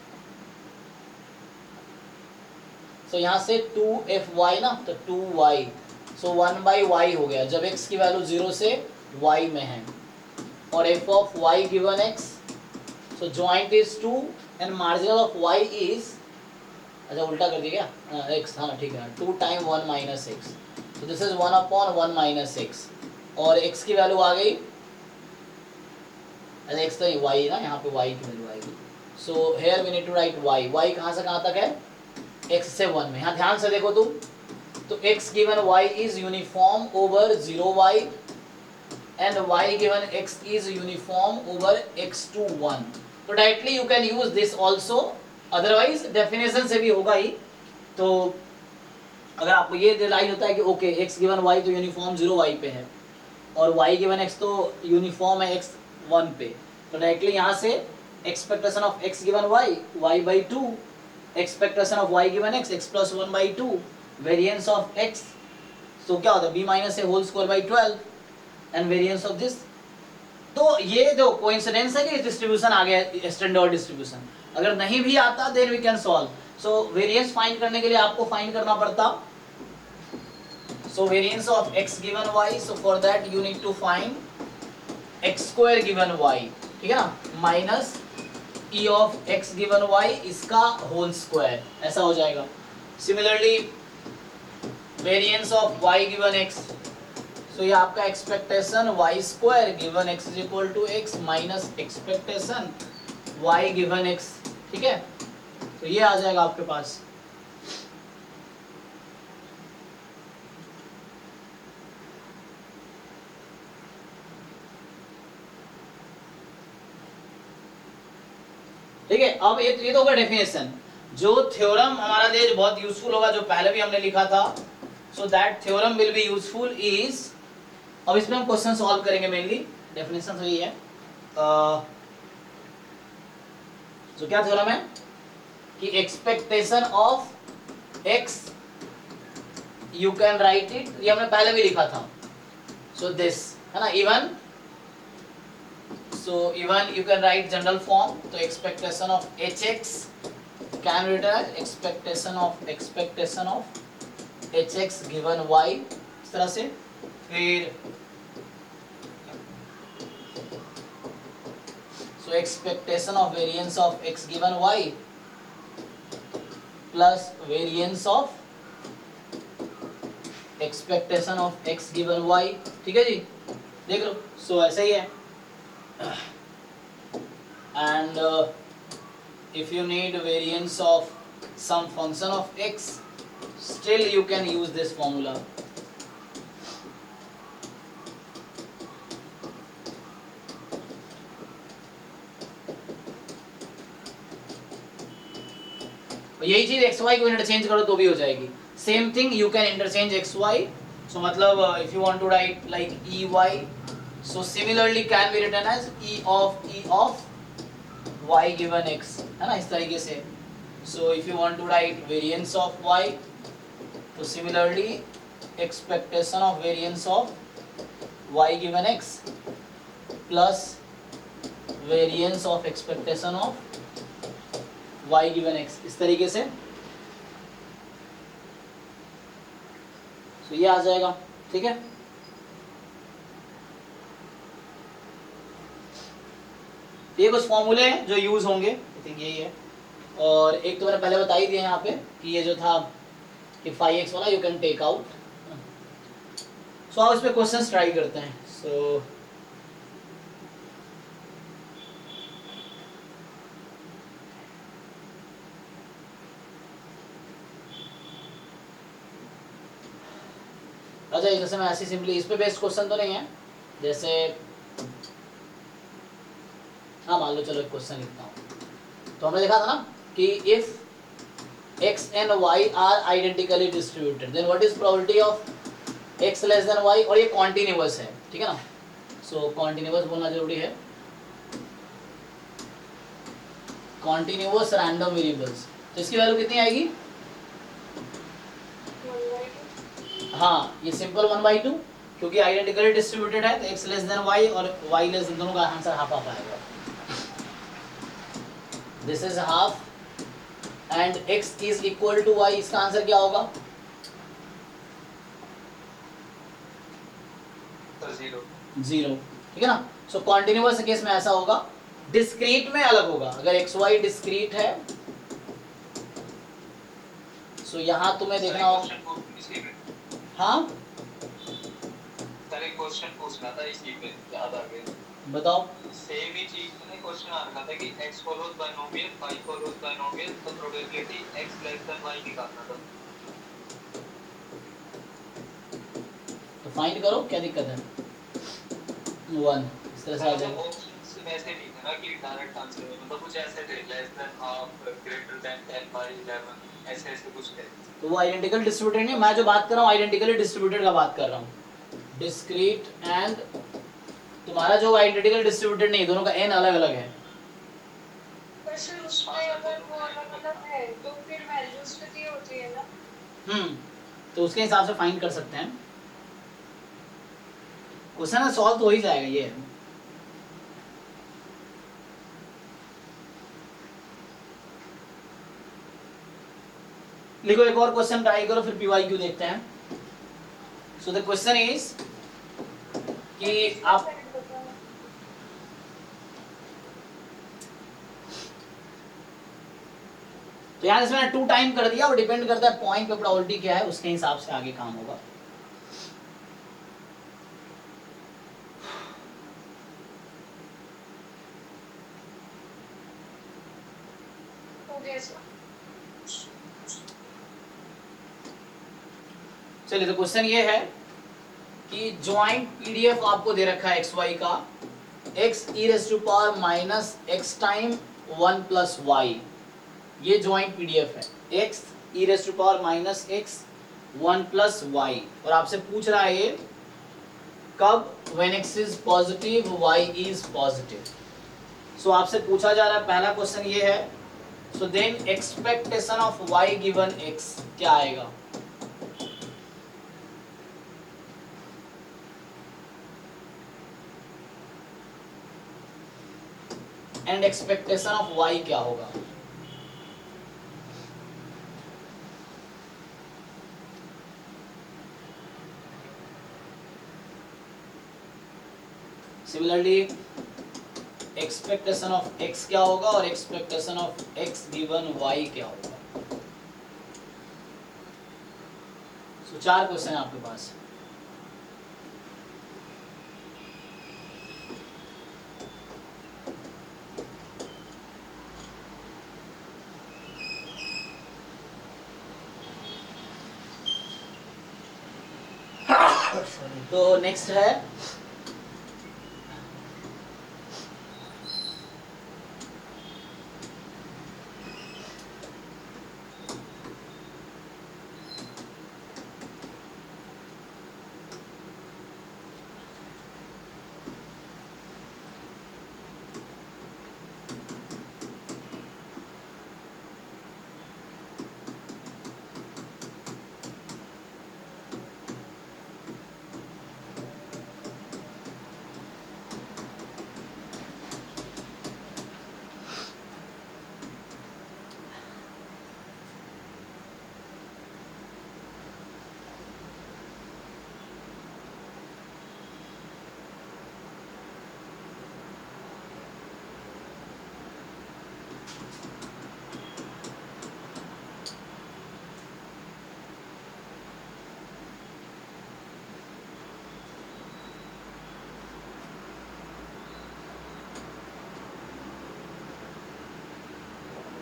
सो यहाँ से 2fy ना, तो 2y, सो 1 बाई वाई हो गया जब x की वैल्यू 0 से y में है, और f of y given x, so joint is 2 and marginal of y is, अच्छा उल्टा कर दिया क्या, x, हाँ ठीक है, 2 टाइम 1 माइनस एक्स, तो this is 1 upon 1 minus x, और x की वैल्यू आ गई, अच्छा x तो y ना, यहाँ पे y की वैल्यू आएगी। So here we need to write y, y कहाँ से कहाँ तक है, x से 1 में। यहाँ ध्यान से देखो तुम, तो x given y is uniform over 0y and y given x is uniform over x to 1। तो directly you can use this also, otherwise definition से भी होगा ही। तो अगर आपको ये रियलाइज होता है कि ओके x गिवन y तो यूनिफॉर्म 0y पे है, और y गिवन x तो यूनिफॉर्म है x 1 पे, तो डायरेक्टली यहाँ से expectation of x given y, y by 2, expectation of y given x, x plus 1 by 2, variance of x, तो क्या होता है b minus a whole square by 12, and variance of this. तो ये जो कोइंसिडेंस है कि डिस्ट्रीब्यूशन आ गया, स्टैंडर्ड डिस्ट्रीब्यूशन। अगर नहीं भी आता then we can solve. So variance find करने के लिए आपको फाइंड करना पड़ता, so variance of x given y, so for that you need to find x square given y, ठीक है ना, minus e of x given y इसका होल स्क्वायर, ऐसा हो जाएगा। Similarly variance of y given x, so ये आपका expectation y square given x is equal to x minus expectation y given x, ठीक है। तो ये आ जाएगा आपके पास। ठीक है, अब ये तो होगा डेफिनेशन। जो थ्योरम हमारा लिए जो बहुत यूजफुल होगा, जो पहले भी हमने लिखा था, so that theorem will be useful is, अब इसमें हम क्वेश्चन सॉल्व करेंगे मेनली, डेफिनेशन सही है। जो क्या थ्योरम है कि expectation of x, you can write it, ये हमने पहले भी लिखा था, सो दिस है ना, even so even you can write general form, तो expectation of hx can be written as expectation of hx given y, इस तरह से। फिर so expectation of variance of x given y plus variance of expectation of x given y, ठीक है जी, देख लो, so ऐसा ही है। And if you need variance of some function of x, still you can use this formula. यही चीज एक्स वाई को इंटरचेंज करो तो भी हो जाएगी। Same thing you can interchange X Y, so मतलब if you want to write like E Y, so similarly can be written as e of y given x, है ना, इस तरीके से। so if you want to write variance of y, तो similarly expectation of variance of y given x plus variance of expectation of y given x, इस तरीके से। so ये आ जाएगा, ठीक है। ये कुछ फॉर्मूले हैं जो यूज होंगे, आई थिंक यही है। और एक तो मैंने पहले बता ही दिया यहाँ पे कि ये जो था कि 5x वाला यू कैन टेक आउट। सो आप इस पे क्वेश्चंस ट्राई करते हैं। सो अच्छा, जैसे मैं ऐसे सिंपली इस पे बेस्ड क्वेश्चन तो नहीं है, जैसे हाँ मान लो, चलो एक क्वेश्चन लिखता हूँ। तो हमने देखा था ना कि if x and y are identically distributed, then what is probability of x less than y, और ये कॉन्टिन्यूअस है, ठीक है ना। सो कॉन्टिन्यूअस बोलना जरूरी है, कॉन्टिन्यूअस रैंडम वेरिएबल्स। तो इसकी वैल्यू कितनी आएगी? हाँ, ये सिंपल 1/2, क्योंकि आइडेंटिकली डिस्ट्रीब्यूटेड है, तो x लेस देन y और y लेस देन, दोनों का आंसर हाफ हाफ आएगा। This is half and x is equal to y, इसका आंसर क्या होगा? 0, ठीक है ना। सो कॉन्टिन्यूअस केस में ऐसा होगा, डिस्क्रीट में अलग होगा। अगर x y डिस्क्रीट है, सो यहाँ तुम्हें देखना होगा। हाँ सर, एक क्वेश्चन पूछना था इसी पे, याद आ गया। बताओ। सेम ही चीज में क्वेश्चन आ रहा था कि x followed binomial, y followed binomial, तो probability x less than y निकालना था। तो फाइंड करो, क्या दिक्कत है? 1 इस तरह से आ जाएगा। ऑप्शंस वैसे नहीं था ना कि डायरेक्ट आंसर में, मतलब कुछ ऐसे थे, less than half, greater than 10/11, ऐसे ऐसे कुछ थे। तो वो आइडेंटिकल डिस्ट्रीब्यूटेड नहीं, मैं जो बात कर रहा हूँ आइडेंटिकली डिस्ट्रीब्यूटेड का बात कर रहा हूँ। डिस्क्रीट एंड तुम्हारा जो आइडेंटिकल डिस्ट्रीब्यूटेड नहीं, दोनों का n अलग अलग है। पर सर उसमें अगर वो अलग-अलग है तो फिर वैल्यूज कितनी होती है ना? तो उसके हिसाब से फाइंड कर सकते हैं। क्वेश्चन सॉल्व तो हो ही जाएगा ये। लिखो एक और क्वेश्चन ट्राई करो, फिर PYQ देखते हैं। सो द क्वेश्चन इज कि आप तो यहाँ इसमें 2 टाइम कर दिया, और डिपेंड करता है पॉइंट पे प्रोबेबिलिटी क्या है, उसके हिसाब से आगे काम होगा। चलिए, तो क्वेश्चन ये है कि ज्वाइंट PDF आपको दे रखा है xy का, x e raised to power minus x time 1 plus y, ये ज्वाइंट पीडीएफ है। x e raise to power minus x 1 plus y, और आपसे पूछ रहा है ये कब, when x is positive y is positive। सो आपसे पूछा जा रहा है, पहला क्वेश्चन ये है, so then expectation of y given x क्या आएगा? एंड एक्सपेक्टेशन ऑफ y क्या होगा? सिमिलरली एक्सपेक्टेशन ऑफ x क्या होगा और expectation of x given y क्या होगा? सो 4 क्वेश्चन है आपके पास। तो नेक्स्ट है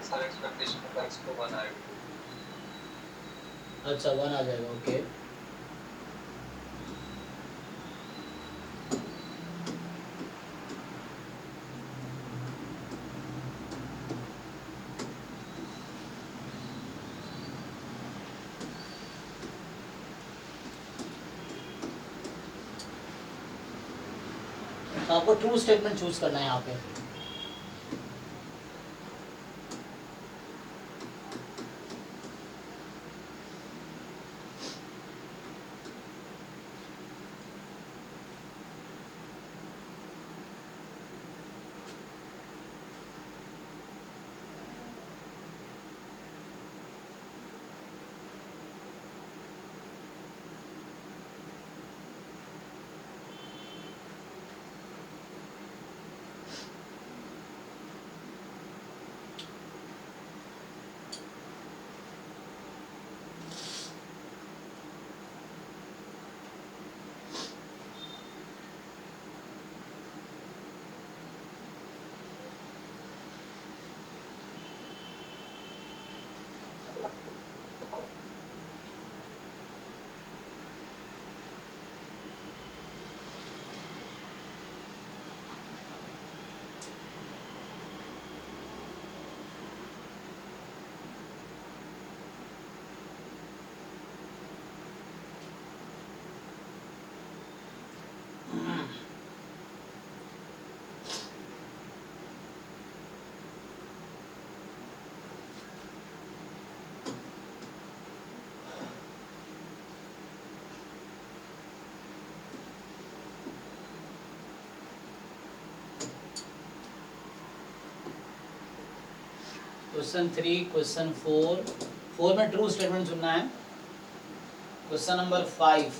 सर एक्सपेक्टेशन ऑफ x को 1 आएगा। अच्छा 1 आ जाएगा, ओके। तो आपको ट्रू स्टेटमेंट चूज करना है यहाँ पे। क्वेश्चन 3, क्वेश्चन 4 में ट्रू स्टेटमेंट चुनना है। क्वेश्चन नंबर 5,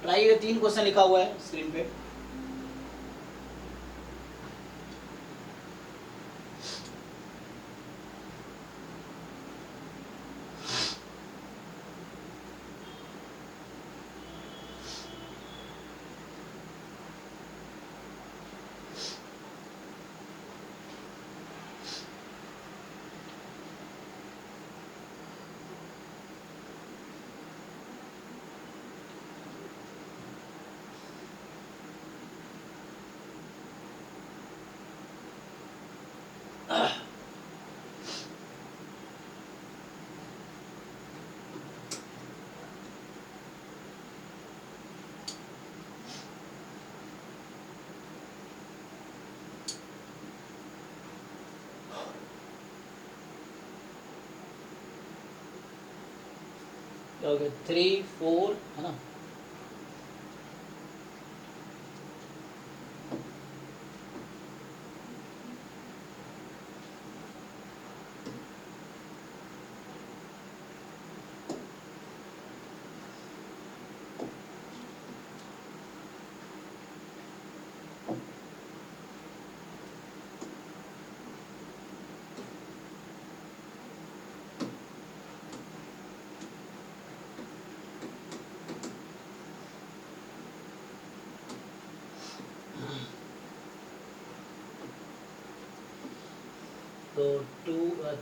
ट्राई 3 क्वेश्चन लिखा हुआ है स्क्रीन पे। क्या हो गया 3 4 है ना। तो 2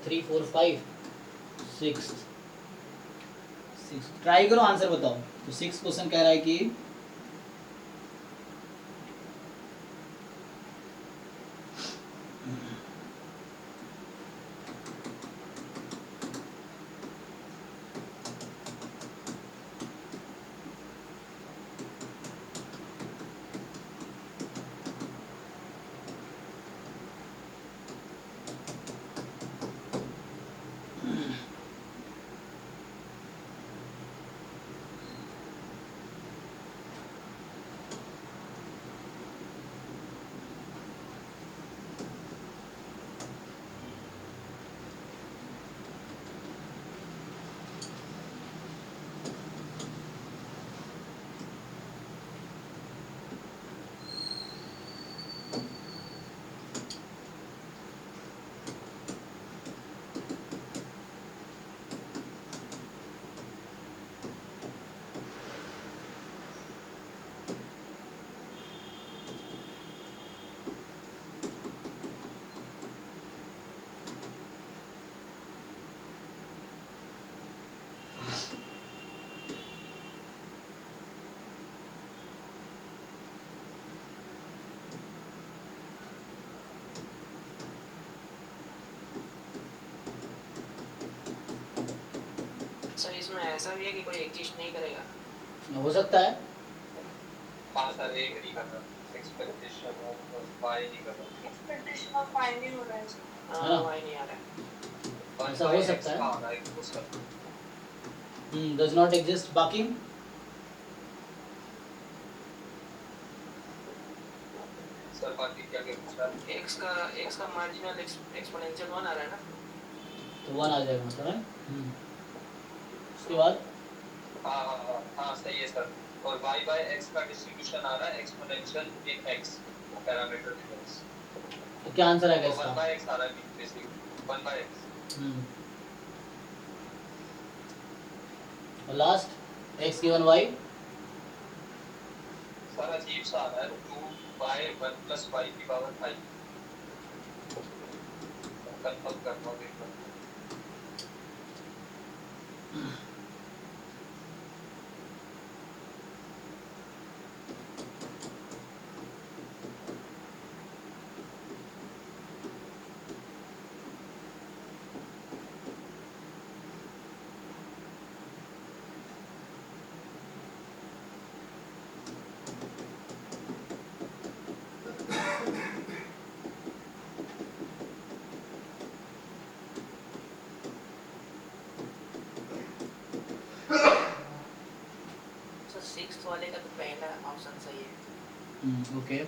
3 4 5 6 ट्राई करो आंसर बताओ। तो 6 क्वेश्चन कह रहा है कि सर इसमें ऐसा भी है कि कोई एग्जिस्ट नहीं करेगा। हो सकता है। हाँ सर, एक नहीं कर रहा, एक्सपेक्टेशन ऑफ वाई नहीं कर रहा। एक्सपेक्टेशन ऑफ फाइन नहीं हो रहा है इसमें। हाँ। हाँ वाई नहीं आ रहा है। ऐसा हो सकता है। हाँ, right question. Does not exist. बाकी सर बाकी क्या क्या पूछा? एक्स का मार्जिनल एक्सपोनेंशियल 1 आ रहा है ना। तो 1 आ जाएगा मतलब है। उसके बाद हाँ हाँ हाँ हाँ, सही है सर। और y बाय x का डिस्ट्रीब्यूशन आ रहा है एक्सपोनेंशियल इन x पैरामीटर डिफरेंस। तो क्या आंसर आएगा तो 1 इसका? बाय x आ रहा है बेसिकली 1 बाय x। और last x given y। Sir अजीब सा आ रहा है 2 बाय 1 प्लस y की पावर 5। कंफर्म करना होगा एक बार। सर 6th वाले का तो पहला ऑप्शन सही है। ओके।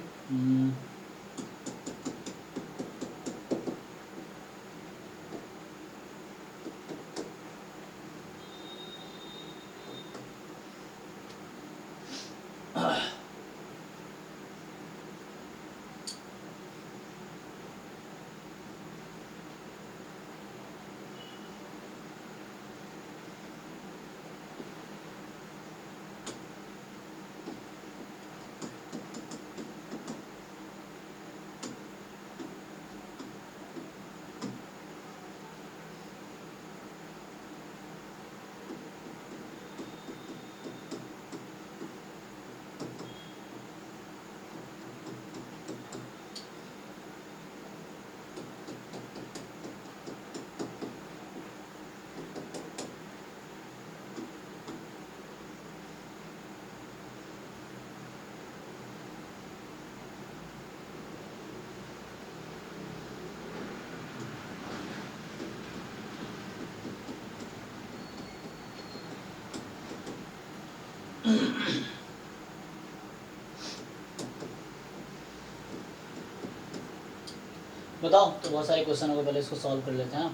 बताओ, तो बहुत सारे क्वेश्चन होंगे, पहले इसको सॉल्व कर लेते हैं ना।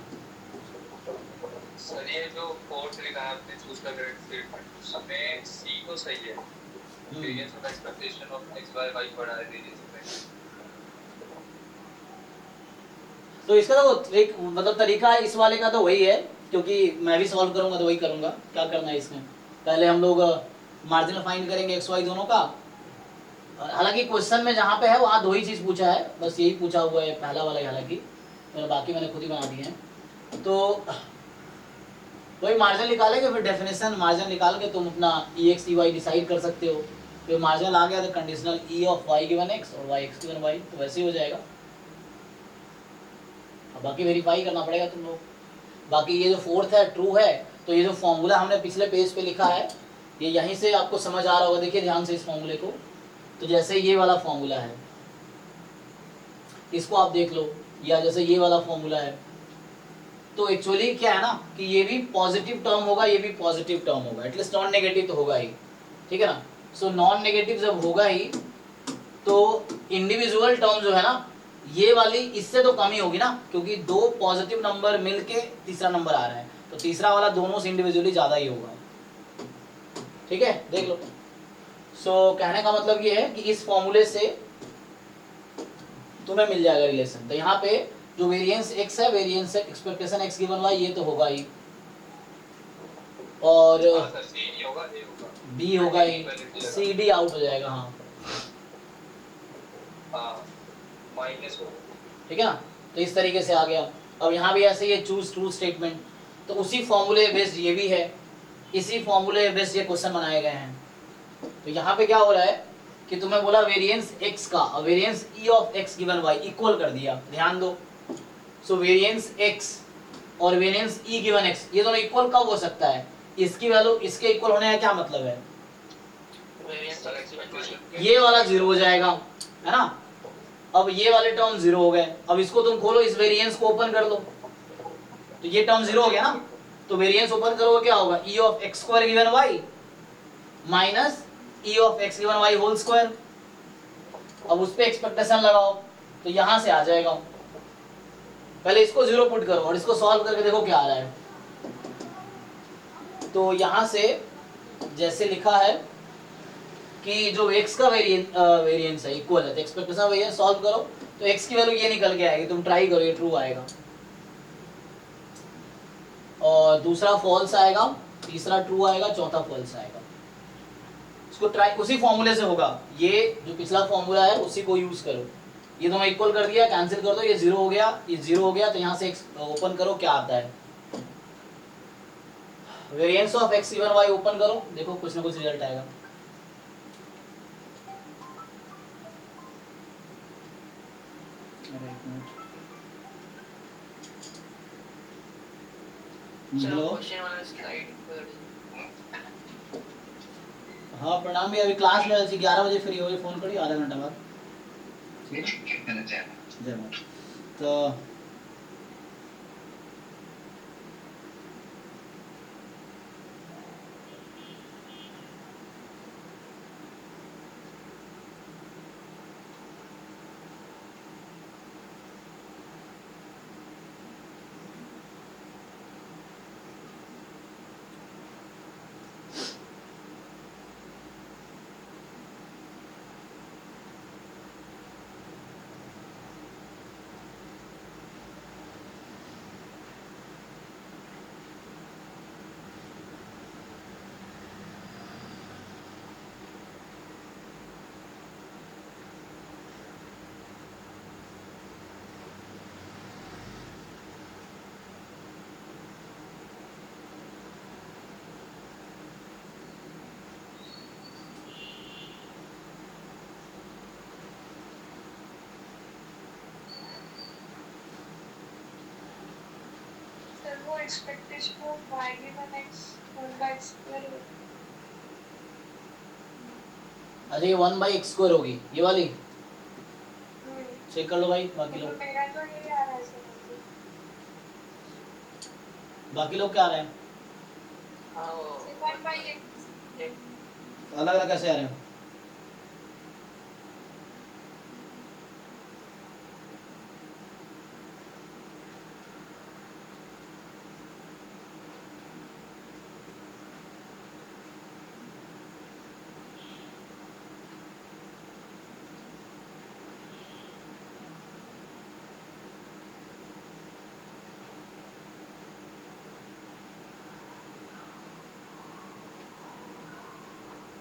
सर ये जो फोर्थ लिखा है आपने चूज द करेक्ट स्टेटमेंट, उसमें सी तो सही है, variance of expectation of x by y पड़ा है वेरिएंस ऑफ एक्स। तो इसका तो एक मतलब तरीका इस वाले का तो वही है, क्योंकि मैं भी सॉल्व करूंगा तो वही करूंगा। क्या करना है इसमें, पहले हम लोग मार्जिन फाइंड करेंगे एक्स वाई दोनों का। हालांकि क्वेश्चन में जहाँ पे है वहाँ दो ही चीज़ पूछा है, बस यही पूछा हुआ है पहला वाला ही, हालांकि और बाकी मैंने खुद ही बना दिए हैं। तो वही मार्जिन निकालेंगे, फिर डेफिनेशन मार्जिन निकाल के तुम अपना E x E y decide कर सकते हो। फिर मार्जिन आ गया तो conditional E of y given x और वाई एक्स गिवन वाई, तो वैसे ही हो जाएगा। अब बाकी वेरीफाई करना पड़ेगा तुम लोग। बाकी ये जो फोर्थ है ट्रू है, तो ये जो फॉर्मूला हमने पिछले पेज पे लिखा है, ये यहीं से आपको समझ आ रहा होगा। देखिए ध्यान से इस फॉर्मूले को, तो जैसे ये वाला फॉर्मूला है, इसको आप देख लो, या जैसे ये वाला फॉर्मूला है, तो एक्चुअली क्या है ना कि ये भी पॉजिटिव टर्म होगा, ये भी पॉजिटिव टर्म होगा, एटलीस्ट नॉन नेगेटिव तो होगा ही, ठीक है ना। सो नॉन नेगेटिव जब होगा ही, तो इंडिविजुअल टर्म जो है ना, ये वाली इससे तो कम ही होगी ना, क्योंकि दो पॉजिटिव नंबर मिलके तीसरा नंबर आ रहा है, तो तीसरा वाला दोनों से इंडिविजुअली ज़्यादा ही होगा, ठीक है, देख लो। सो कहने का मतलब ये है कि इस फॉर्मूले से तुम्हें मिल जाएगा रिलेशन। तो यहाँ पे जो वेरिएंस x है, variance expectation x given y, ये तो होगा ही, और सर सी नहीं होगा, ए होगा, b होगा ही, c d आउट हो जाएगा। हाँ हाँ माइनस होगा, ठीक है ना। तो इस तरीके से आ गया। अब यहाँ भी ऐसे ही चूज ट्रू स्टेटमेंट, तो उसी फॉर्मूले बेस्ड ये भी है, इसी फॉर्मूले बेस्ड ये क्वेश्चन बनाए गए हैं। तो यहाँ पे क्या हो रहा है कि तुम्हें बोला वेरिएंस x का और variance e of x given y equal कर दिया, ध्यान दो। सो वेरिएंस x और वेरिएंस e गिवन x, ये दोनों इक्वल कब हो सकता है, इसकी वैल्यू इसके इक्वल होने का क्या मतलब है, सर एक्सपेक्टेशन ये वाला जीरो हो जाएगा, है ना। अब ये वाले टर्म जीरो हो गए, अब इसको तुम खोलो, इस वेरिएंस को ओपन कर लो, तो ये टर्म जीरो हो गया ना। तो वेरिएंस ओपन करोगे क्या होगा, e of x square given y minus e of x given y whole square. अब उस पे एक्सपेक्टेशन लगाओ, तो यहां से आ जाएगा। पहले इसको जीरो पुट करो और इसको सॉल्व करके देखो क्या आ रहा है। तो यहां से जैसे लिखा है कि जो x का वेरिएंस है इक्वल है, तो एक्सपेक्टेशन वेरिएंस सॉल्व करो, तो x की वैल्यू ये निकल के आएगी, तुम ट्राई करो, ये ट्रू आएगा। और दूसरा फॉल्स आएगा, तीसरा ट्रू आएगा, चौथा फॉल्स आएगा। इसको ट्राई उसी फॉर्मूले से होगा, ये जो पिछला फॉर्मूला है उसी को यूज करो। ये दोनों इक्वल कर दिया, कैंसिल कर दो, ये जीरो हो गया, ये जीरो हो गया, तो यहाँ से ओपन करो क्या आता है, variance of x given y open करो, देखो कुछ ना कुछ रिजल्ट आएगा। चलो क्वेश्चन वाला स्लाइड कर। हाँ प्रणाम भी, अभी क्लास में 11 बजे फ्री हो गए, फोन करिए आधा घंटा बाद, ठीक है, जय माता। तो सर वो expectation of y given x whole by square अरे ये 1/x स्क्वायर होगी ये वाली, चेक कर लो भाई। बाकी तो लोग मेरा तो ये आ रहा है सर, बाकी लोग क्या आ रहे हैं, हाँ वो 1/x अलग अलग कैसे आ रहे हैं?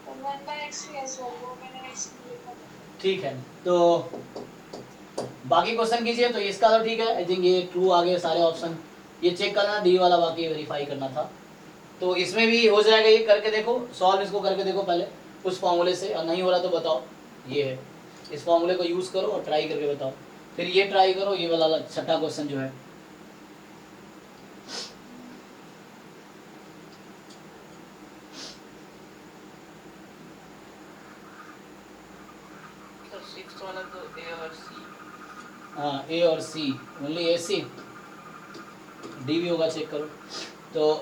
तो मैंने एक्सपीरियंस हो वो मैंने एक्सपीरियंस लिखा था। ठीक है, तो बाकी क्वेश्चन कीजिए। तो इसका तो ठीक है, आई थिंक ये ट्रू आ गए सारे ऑप्शन। ये चेक करना, डी वाला बाकी वेरीफाई करना था। तो इसमें भी हो जाएगा, ये करके देखो, सॉल्व इसको करके देखो पहले उस फॉर्मूले से, और नहीं हो रहा तो बताओ ये है, इस फॉर्मूले को यूज़ करो और ट्राई करके बताओ। फिर ये ट्राई करो, ये वाला छठा क्वेश्चन जो है। तो 6th वाला तो ए और सी। हाँ, ए और सी, ओनली ए सी, डी भी होगा, चेक करो। तो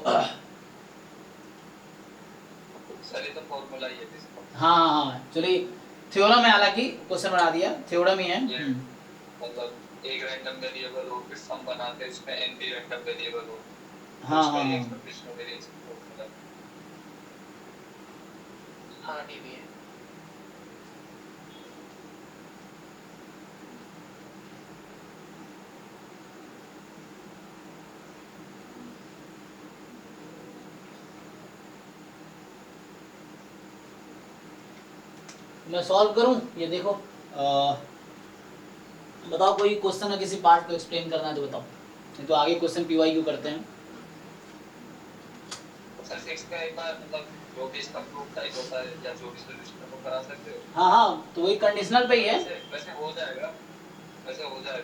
सर ये तो फॉर्मूला ही है इसका। हाँ हाँ हाँ, चलिए थ्योरम है, हालांकि क्वेश्चन बना दिया, थ्योरम ही है। मतलब एक रैंडम वेरिएबल हो, फिर सम बनाते हैं उसमें n भी रैंडम वेरिएबल हो। हाँ हाँ हाँ, एक्सपेक्टेशन वेरिएंस फॉर्मूला। हाँ डी भी है। मैं सॉल्व करूं, ये देखो। बताओ, कोई क्वेश्चन है किसी पार्ट को एक्सप्लेन करना है तो बताओ, नहीं तो आगे क्वेश्चन पीवाईक्यू करते हैं। सर 6 का एक बार मतलब जो भी इसका प्रूफ टाइप होता है या जो भी सॉल्यूशन वो करा सकते हो। हाँ हाँ, तो वही कंडीशनल पे ही है। वैसे हो जाएगा,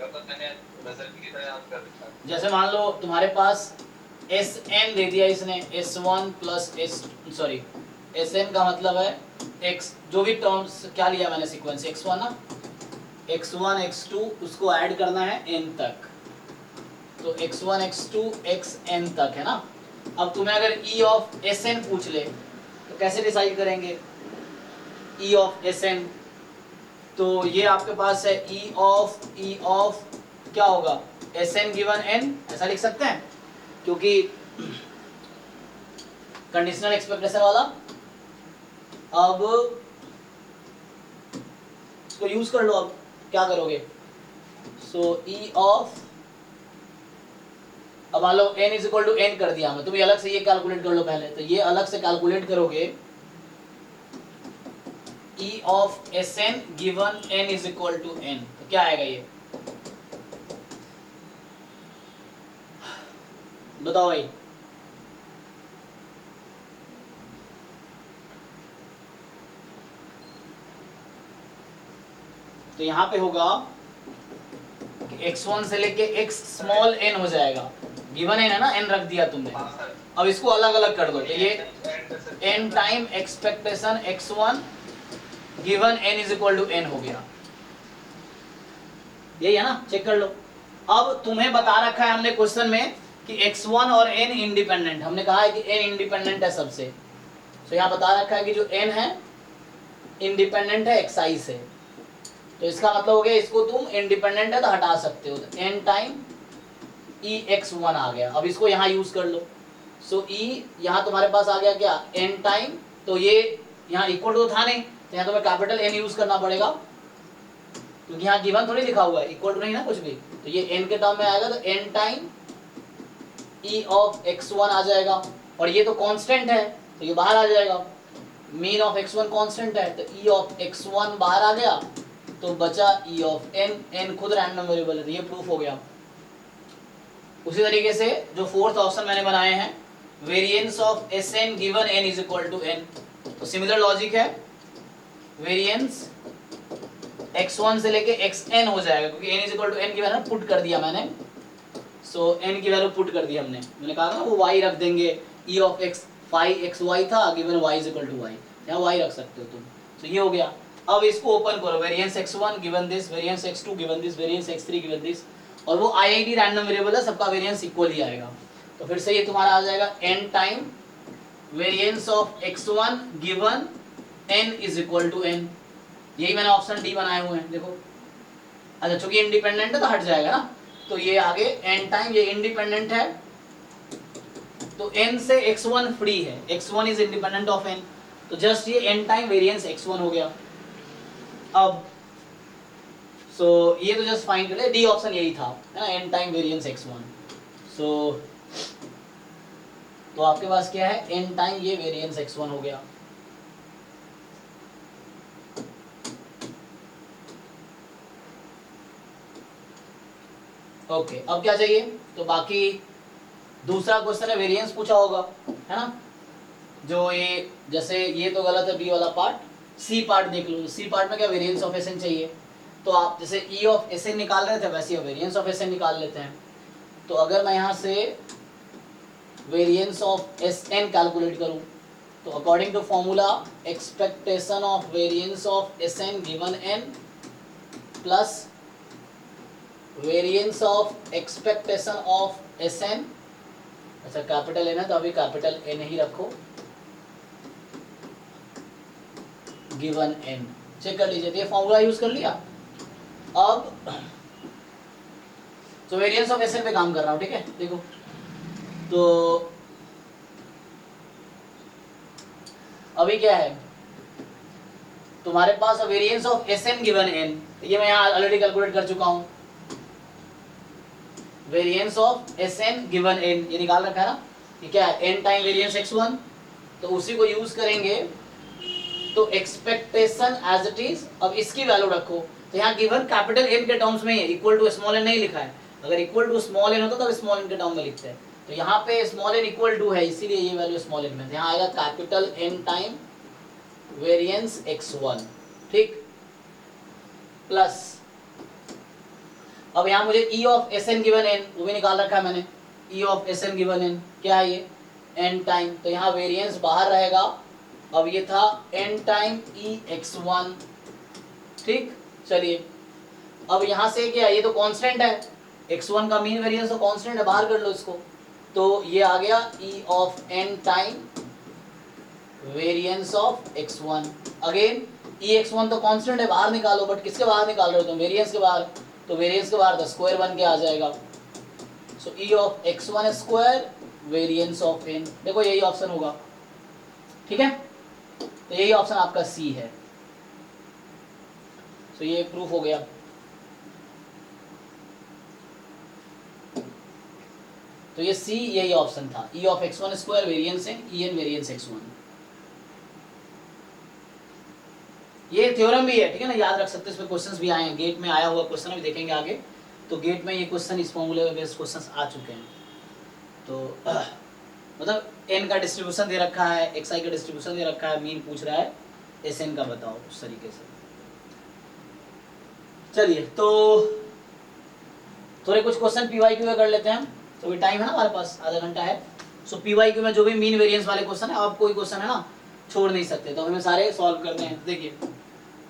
पर मैंने रिजल्ट की तरह याद कर रखा है। जैसे मान लो तुम्हारे पास एस एन दे दिया इसने, S1 plus sorry S N का मतलब है एक्स, जो भी टर्म्स क्या लिया मैंने सीक्वेंस, x1 ना, x1 x2 उसको ऐड करना है n तक, तो x1 x2 xn तक है ना। अब तुम्हें अगर e ऑफ Sn पूछ ले तो कैसे डिसाइड करेंगे e ऑफ Sn? तो ये आपके पास है e ऑफ क्या होगा, Sn गिवन n, ऐसा लिख सकते हैं, क्योंकि कंडीशनल एक्सपेक्टेशन वाला। अब इसको यूज कर लो, अब क्या करोगे, सो e ऑफ, अब मान लो n is equal to n कर दिया हमें, तुम ये अलग से ये कैलकुलेट कर लो पहले, तो ये अलग से कैलकुलेट करोगे e of Sn given n is equal to n, तो क्या आएगा ये बताओ भाई। तो यहाँ पे होगा कि x1 से लेके x स्मॉल n हो जाएगा, गिवन n है ना, n रख दिया तुमने। हाँ सर। अब इसको अलग अलग कर दो, तो ये n time expectation x1 given n is equal to n हो गया, यही है ना, चेक कर लो। अब तुम्हें बता रखा है हमने क्वेश्चन में कि x1 और n इंडिपेंडेंट, हमने कहा है कि n इंडिपेंडेंट है सबसे, तो यहाँ बता रखा है कि जो n है इंडिपेंडेंट है xi से, तो इसका मतलब हो गया इसको तुम इंडिपेंडेंट है तो हटा सकते हो, तो n टाइम e x1 आ गया। अब इसको यहाँ यूज कर लो, सो e यहाँ तुम्हारे पास आ गया क्या, n टाइम, तो ये यहाँ इक्वल टू था नहीं, तो यहाँ तुम्हें कैपिटल N यूज करना पड़ेगा, क्योंकि यहाँ गिवन थोड़ी लिखा हुआ है, इक्वल टू नहीं ना कुछ भी, तो ये n के टर्म में आएगा, तो n time e of x1 आ जाएगा, और ये तो कांस्टेंट है तो ये बाहर आ जाएगा, मीन ऑफ x1 कांस्टेंट है, तो e ऑफ x1 बाहर आ गया, तो बचा e ऑफ n, n खुद रैंडम वेरिएबल है, तो ये प्रूफ हो गया। उसी तरीके से जो फोर्थ ऑप्शन मैंने बनाए हैं, variance of Sn given n is equal to n, तो सिमिलर लॉजिक है, वेरिएंस x1 से लेके xn हो जाएगा, क्योंकि n is equal to n की वैल्यू पुट कर दिया मैंने, सो n की वैल्यू पुट कर दी हमने, मैंने कहा था ना वो y रख देंगे, e of x phi xy था, given y is equal to y, यहाँ y रख सकते हो तुम, तो ये हो गया। अब इसको ओपन करो, variance x1 given this, variance x2 given this, variance x3 given this, और वो IID रैंडम वेरिएबल है, सबका वेरिएंस इक्वल ही आएगा, तो फिर से ये तुम्हारा आ जाएगा n time variance of x1 given n is equal to n, यही मैंने ऑप्शन डी बनाए हुए हैं देखो। अच्छा चूंकि इंडिपेंडेंट है तो हट जाएगा ना, तो ये आगे n टाइम, ये इंडिपेंडेंट है तो n से x1 फ्री है, x1 is independent of n, तो जस्ट ये n टाइम वेरिएंस x1 हो गया। अब सो ये तो जस्ट फाइंड कर ले, डी ऑप्शन यही था है ना, n टाइम वेरिएंस x1। सो तो आपके पास क्या है, n टाइम ये वेरिएंस x1 हो गया। ओके अब क्या चाहिए, तो बाकी दूसरा क्वेश्चन है वेरिएंस पूछा होगा है ना, जो ये जैसे ये तो गलत है बी वाला पार्ट, सी पार्ट देख लो। सी पार्ट में क्या वेरिएंस ऑफ एस एन चाहिए, तो आप जैसे ई ऑफ एस एन निकाल रहे थे वैसे वेरिएंस ऑफ एस एन निकाल लेते हैं। तो अगर मैं यहाँ से variance of S N calculate करूँ तो according to formula expectation of variance of S N given N plus variance of expectation of S N, अच्छा कैपिटल एन है तो अभी कैपिटल एन ही रखो, गिवन एन, चेक कर लीजिए, तो ये फॉर्मूला यूज कर लिया। अब तो वेरिएंस ऑफ एस एन पे काम कर रहा हूँ, ठीक है देखो। तो अभी क्या है तुम्हारे पास variance of S N given N, ये मैं यहाँ ऑलरेडी कैलकुलेट कर चुका हूँ। Variance of S N given N ये निकाल रखा है ना, ये क्या है एन टाइम वेरिएंस x1, तो उसी को यूज करेंगे। तो एक्सपेक्टेशन एज इट इज, अब इसकी वैल्यू रखो, तो यहाँ गिवन कैपिटल एन के टर्म्स में है, इक्वल टू स्मॉल एन नहीं लिखा है, अगर इक्वल टू स्मॉल एन होता तब स्मॉल एन के टर्म में लिखते हैं, तो यहाँ पे स्मॉल एन इक्वल टू है इसीलिए ये वैल्यू स्मॉल एन में, यहाँ आएगा capital N time variance x1, ठीक, प्लस अब यहाँ मुझे E of S N given N वो भी निकाल रखा है मैंने, E of S N given N क्या है ये एन टाइम, तो यहाँ वेरिएंस बाहर रहेगा। अब ये था एन टाइम ई x1, ठीक, चलिए अब यहाँ से क्या ये तो कांस्टेंट है, x1 का मीन वेरिएंस तो कांस्टेंट है, बाहर कर लो इसको, तो ये आ गया E of N time variance of x1। Again E x1 तो कांस्टेंट है, बाहर निकालो, बट किसके बाहर निकाल रहे हो तुम, वेरिएंस के बाहर, तो वेरिएंस के बाहर स्क्वायर बन के आ जाएगा। So E of x1 square variance of n, देखो यही ऑप्शन होगा, ठीक है, तो यही ऑप्शन आपका सी है। सो ये प्रूफ हो गया। तो ये सी यही ऑप्शन था, E of x1 square variance n, E N variance x1। ये थ्योरम भी है, ठीक है ना, याद रख सकते हैं, इसमें क्वेश्चंस भी आए हैं, गेट में आया हुआ क्वेश्चन अभी देखेंगे आगे, तो गेट में ये क्वेश्चन इस फॉर्मूले में बेस्ड क्वेश्चंस आ चुके हैं। तो मतलब n का डिस्ट्रीब्यूशन दे रखा है, xi का डिस्ट्रीब्यूशन दे रखा है, मीन पूछ रहा है sn का बताओ उस तरीके से। चलिए तो थोड़े कुछ क्वेश्चन पीवाईक्यू कर लेते हैं, तो भी टाइम है ना हमारे पास, आधा घंटा है। सो पीवाईक्यू में जो भी मीन वेरिएंस वाले क्वेश्चन है, आप कोई क्वेश्चन है ना छोड़ नहीं सकते, तो हमें सारे सॉल्व करते हैं, देखिए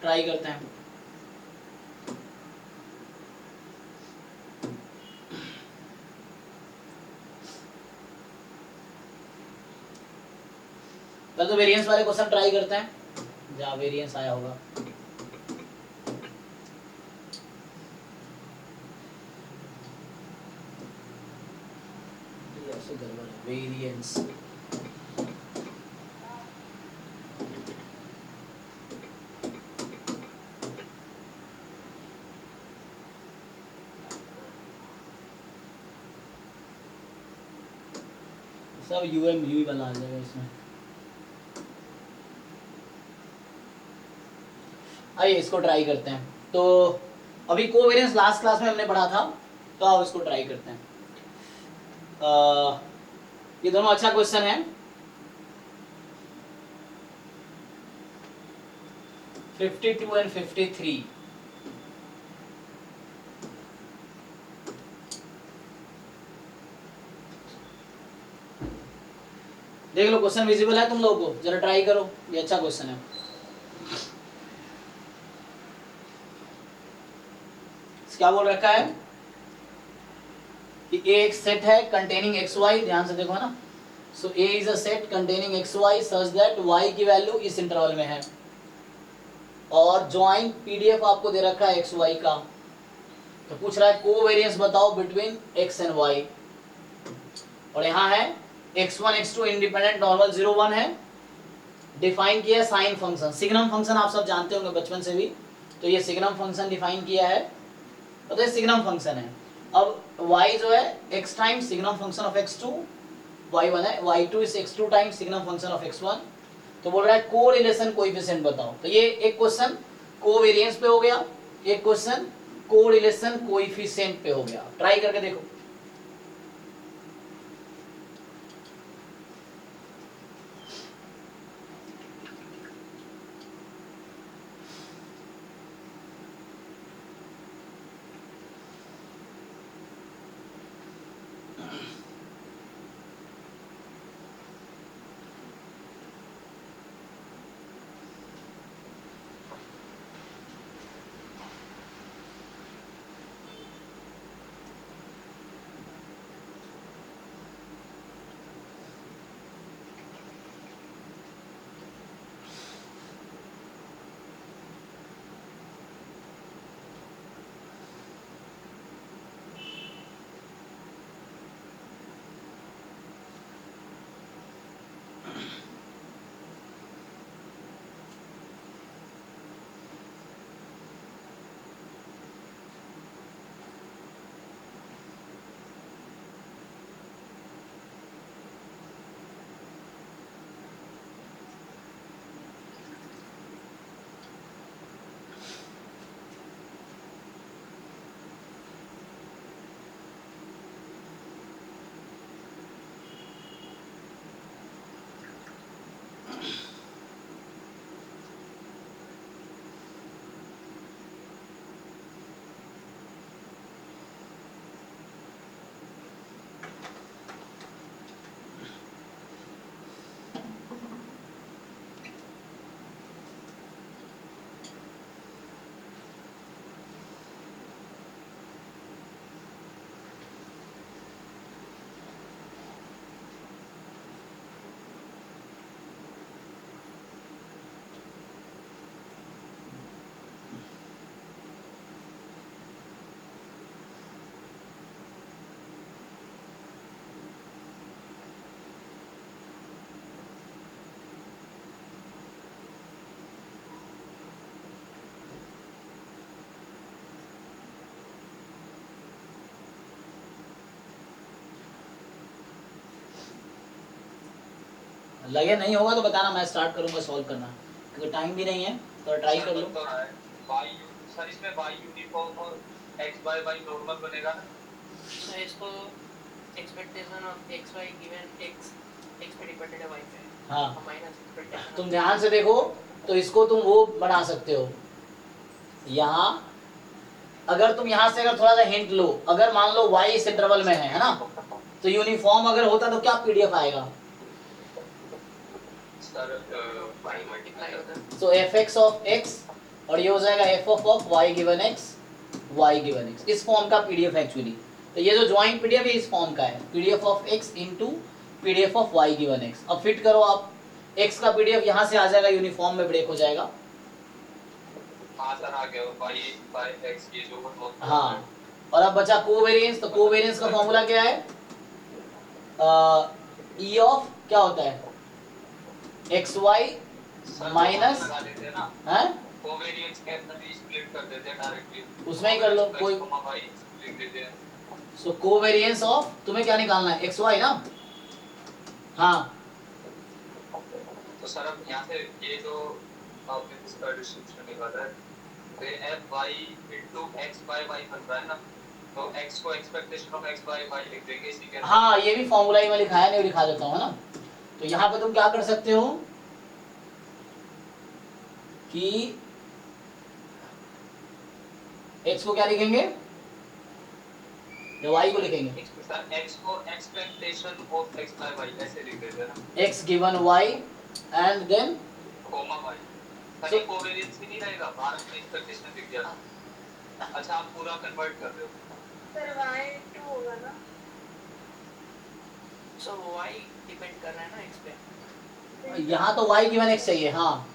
ट्राई करते हैं। पहले तो वेरिएंस वाले क्वेश्चन ट्राई करते हैं, जहाँ वेरिएंस आया होगा। वेरिएंस सब यूएम यू वाला आ जाएगा इसमें। आइए इसको ट्राई करते हैं। तो अभी कोवेरिएंस लास्ट क्लास में हमने पढ़ा था, तो अब इसको ट्राई करते हैं। ये दोनों अच्छा क्वेश्चन है। 52 एंड 53 देख लो, क्वेश्चन विजिबल है तुम लोगों को, जरा ट्राई करो, ये अच्छा क्वेश्चन है। क्या बोल रखा है कि ए एक सेट है कंटेनिंग एक्स वाई, ध्यान से देखो है ना। So A is a set containing X Y such that Y की वैल्यू इस इंटरवल में है, और ज्वाइंट पीडीएफ आपको दे रखा है एक्स वाई का, तो पूछ रहा है कोवेरिएंस बताओ बिटवीन एक्स एंड वाई, और यहाँ है x1 x2 इंडिपेंडेंट नॉर्मल 0 1 है, डिफाइन किया साइन फंक्शन, सिग्नम फंक्शन आप सब जानते होंगे बचपन से भी, तो ये सिग्नम फंक्शन डिफाइन किया है, तो ये सिग्नम फंक्शन है। अब y जो है x times signum function of x2, y1 है, y2 is x2 times signum function of x1, तो बोल रहा है कोरिलेशन कोएफिशिएंट बताओ, तो ये एक क्वेश्चन कोवेरिएंस पे हो गया, एक क्वेश्चन कोरिलेशन कोएफिशिएंट पे हो गया, ट्राई करके देखो। लगे नहीं होगा तो बताना, मैं स्टार्ट करूंगा सॉल्व करना, क्योंकि टाइम भी नहीं है, तो ट्राई कर लो। सर इसमें y यूनिफॉर्म और x by y नॉर्मल बनेगा ना, तो इसको expectation of x y given x पे डिपेंडेंट है y पे, हाँ माइनस एक्सपेक्टेशन तुम ध्यान से देखो, तो इसको तुम वो बना सकते हो, यहाँ अगर तुम यहाँ से अगर थोड़ा सा हिंट लो, अगर मान लो y इस इंटरवल में है ना, तो यूनिफॉर्म अगर होता तो क्या पीडीएफ आएगा, सर y मल्टीप्लाई होता है। तो fx ऑफ x और ये हो जाएगा f of y given x, y given x, इस फॉर्म का पीडीएफ एक्चुअली, तो ये जो ज्वाइंट पीडीएफ है इस फॉर्म का है, PDF of x into PDF of y given x। अब फिट करो आप, x का पीडीएफ यहाँ से आ जाएगा, यूनिफॉर्म में ब्रेक हो जाएगा, हाँ सर आ गया y by x ये जो मतलब हाँ, और अब बचा कोवेरिएंस, तो कोवेरिएंस का फॉर्मूला क्या है, e ऑफ क्या होता है एक्स वाई माइनस लगा देते हैं ना, है, कोवेरिएंस के अंदर ही स्प्लिट कर देते हैं डायरेक्टली, उसमें ही कर लो कोई, y लिख देते हैं। सो कोवेरिएंस ऑफ तुम्हें क्या निकालना है एक्स वाई ना, हाँ तो सर अब यहाँ से ये जो आपने इसका डिस्ट्रीब्यूशन निकाला है, तो f y into x by y बन रहा है ना, तो x को expectation of x by y लिख देंगे इसी के अंदर। हाँ ये भी फॉर्मूला ही मैं लिखाया नहीं, लिखा देता हूँ है ना, तो यहाँ पे तुम क्या कर सकते हो कि x को क्या लिखेंगे, या y को लिखेंगे, सर x को expectation of x by y ऐसे लिख देते हैं ना, x given y and then, comma y। Sir ये कोवेरिएंस ही नहीं रहेगा, भारत में एक्सपेक्टेशन दिख गया। अच्छा आप पूरा कन्वर्ट कर रहे हो, सर y into होगा ना, सो y डिपेंड कर रहा है ना x पे, यहाँ तो y गिवन x चाहिए, हाँ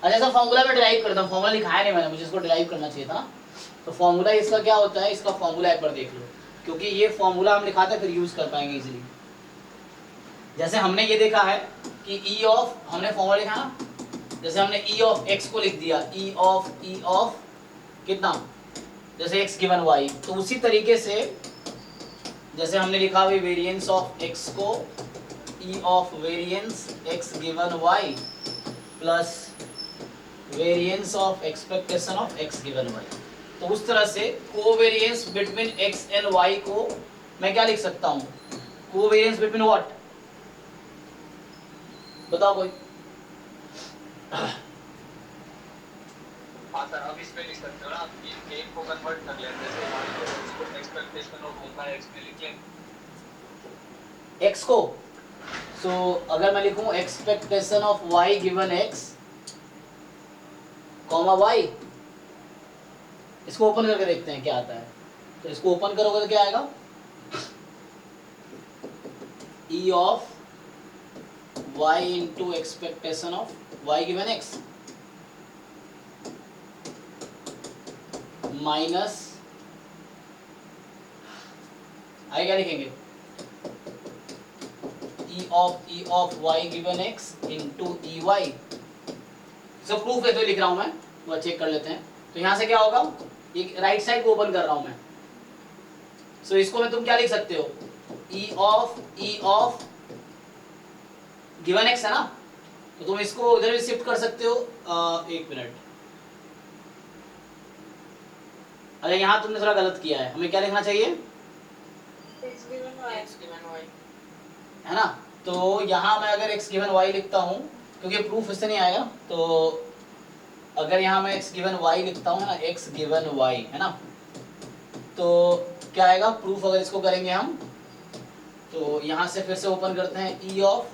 अच्छा ऐसा फॉर्मूला मैं डिराइव करता हूँ, फॉर्मूला लिखाया नहीं मैंने, मुझे इसको डिराइव करना चाहिए था ना। तो फॉर्मूला इसका क्या होता है, इसका फॉर्मूला एक बार देख लो, क्योंकि ये फॉर्मूला हम लिखाते हैं फिर यूज कर पाएंगे इजीली। जैसे हमने ये देखा है कि ई ऑफ, हमने फॉर्मूला लिखा ना, जैसे हमने ई ऑफ एक्स को लिख दिया, ई ऑफ कितना, जैसे एक्स गिवन वाई, तो उसी तरीके से जैसे हमने लिखा हुआ वेरिएंस ऑफ एक्स को E of variance x given y plus variance of expectation of x given y. तो उस तरह से covariance between x and y को मैं क्या लिख सकता हूँ, कोवेरिएंस बिटवीन व्हाट, बताओ कोई। हाँ सर, अब इसमें लिख सकते हो ना, आप एक को कन्वर्ट कर लेते हैं, जैसे मान लो इसको एक्सपेक्टेशन ऑफ होगा एक्स में लिख लें एक्स को, सो अगर मैं लिखूं expectation of y given x comma y, इसको ओपन करके देखते हैं क्या आता है। तो इसको ओपन करोगे तो क्या आएगा, E of y into expectation of y given x minus, आगे क्या लिखेंगे, E of y given x into E y. सब प्रूफ है तो लिख रहा हूं मैं, वो चेक कर लेते हैं। तो यहां से क्या होगा, ये राइट साइड को ओपन कर रहा हूं मैं, सो इसको में तुम क्या लिख सकते हो, ई ऑफ गिवन एक्स है ना, तो तुम इसको उधर भी शिफ्ट कर सकते हो। एक मिनट, अरे यहाँ तुमने थोड़ा गलत किया है, हमें क्या लिखना चाहिए, x given y, x given y है ना। तो यहाँ मैं अगर x गिवन y लिखता हूँ, क्योंकि प्रूफ इससे नहीं आएगा, तो अगर यहाँ मैं x गिवन y लिखता हूँ ना, x गिवन y है ना, तो क्या आएगा प्रूफ, अगर इसको करेंगे हम, तो यहाँ से फिर से ओपन करते हैं e ऑफ,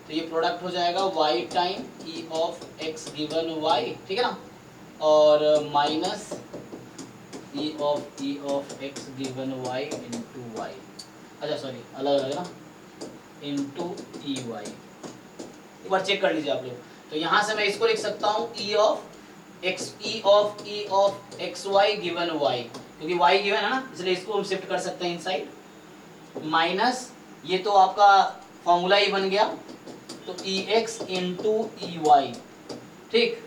तो ये प्रोडक्ट हो जाएगा y time e of x given y, ठीक है ना, और minus e of x given y into y, अच्छा सॉरी अलग अलग ना, इंटू ई वाई। एक बार चेक कर लीजिए आप लोग। तो यहाँ से मैं इसको लिख सकता हूँ E of x Y given y, क्योंकि वाई गिवन है ना, इसलिए इसको हम शिफ्ट कर सकते हैं इनसाइड, माइनस ये तो आपका फॉर्मूला ही बन गया, तो ई एक्स इंटू ई वाई, ठीक,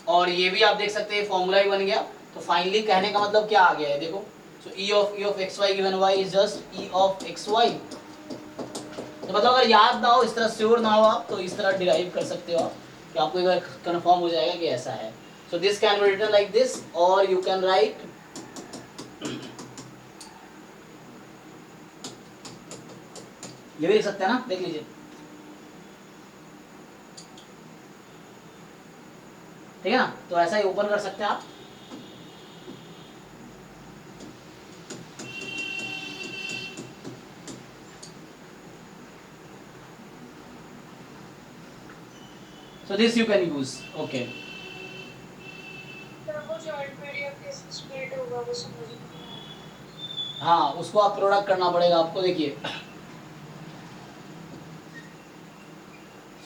और ये भी आप देख सकते हैं फॉर्मूला ही बन गया। तो फाइनली कहने का मतलब क्या आ गया है, देखो, so E of x Y given Y is just E of x Y. तो मतलब अगर याद ना हो, इस तरह श्योर ना हो आप, तो इस तरह डिराइव कर सकते हो आप, कि आपको एक बार कंफर्म हो जाएगा कि ऐसा है। So this can be written like this, और यू कैन राइट ये भी लिख सकते हैं ना, देख लीजिए, ठीक है ना। तो ऐसा ही ओपन कर सकते हैं आप। So this you can use, okay. Sir वो जॉइंट पीडीएफ कैसे स्प्लिट होगा वो समझ नहीं आया। हाँ, उसको आप प्रोडक्ट करना पड़ेगा आपको, देखिए।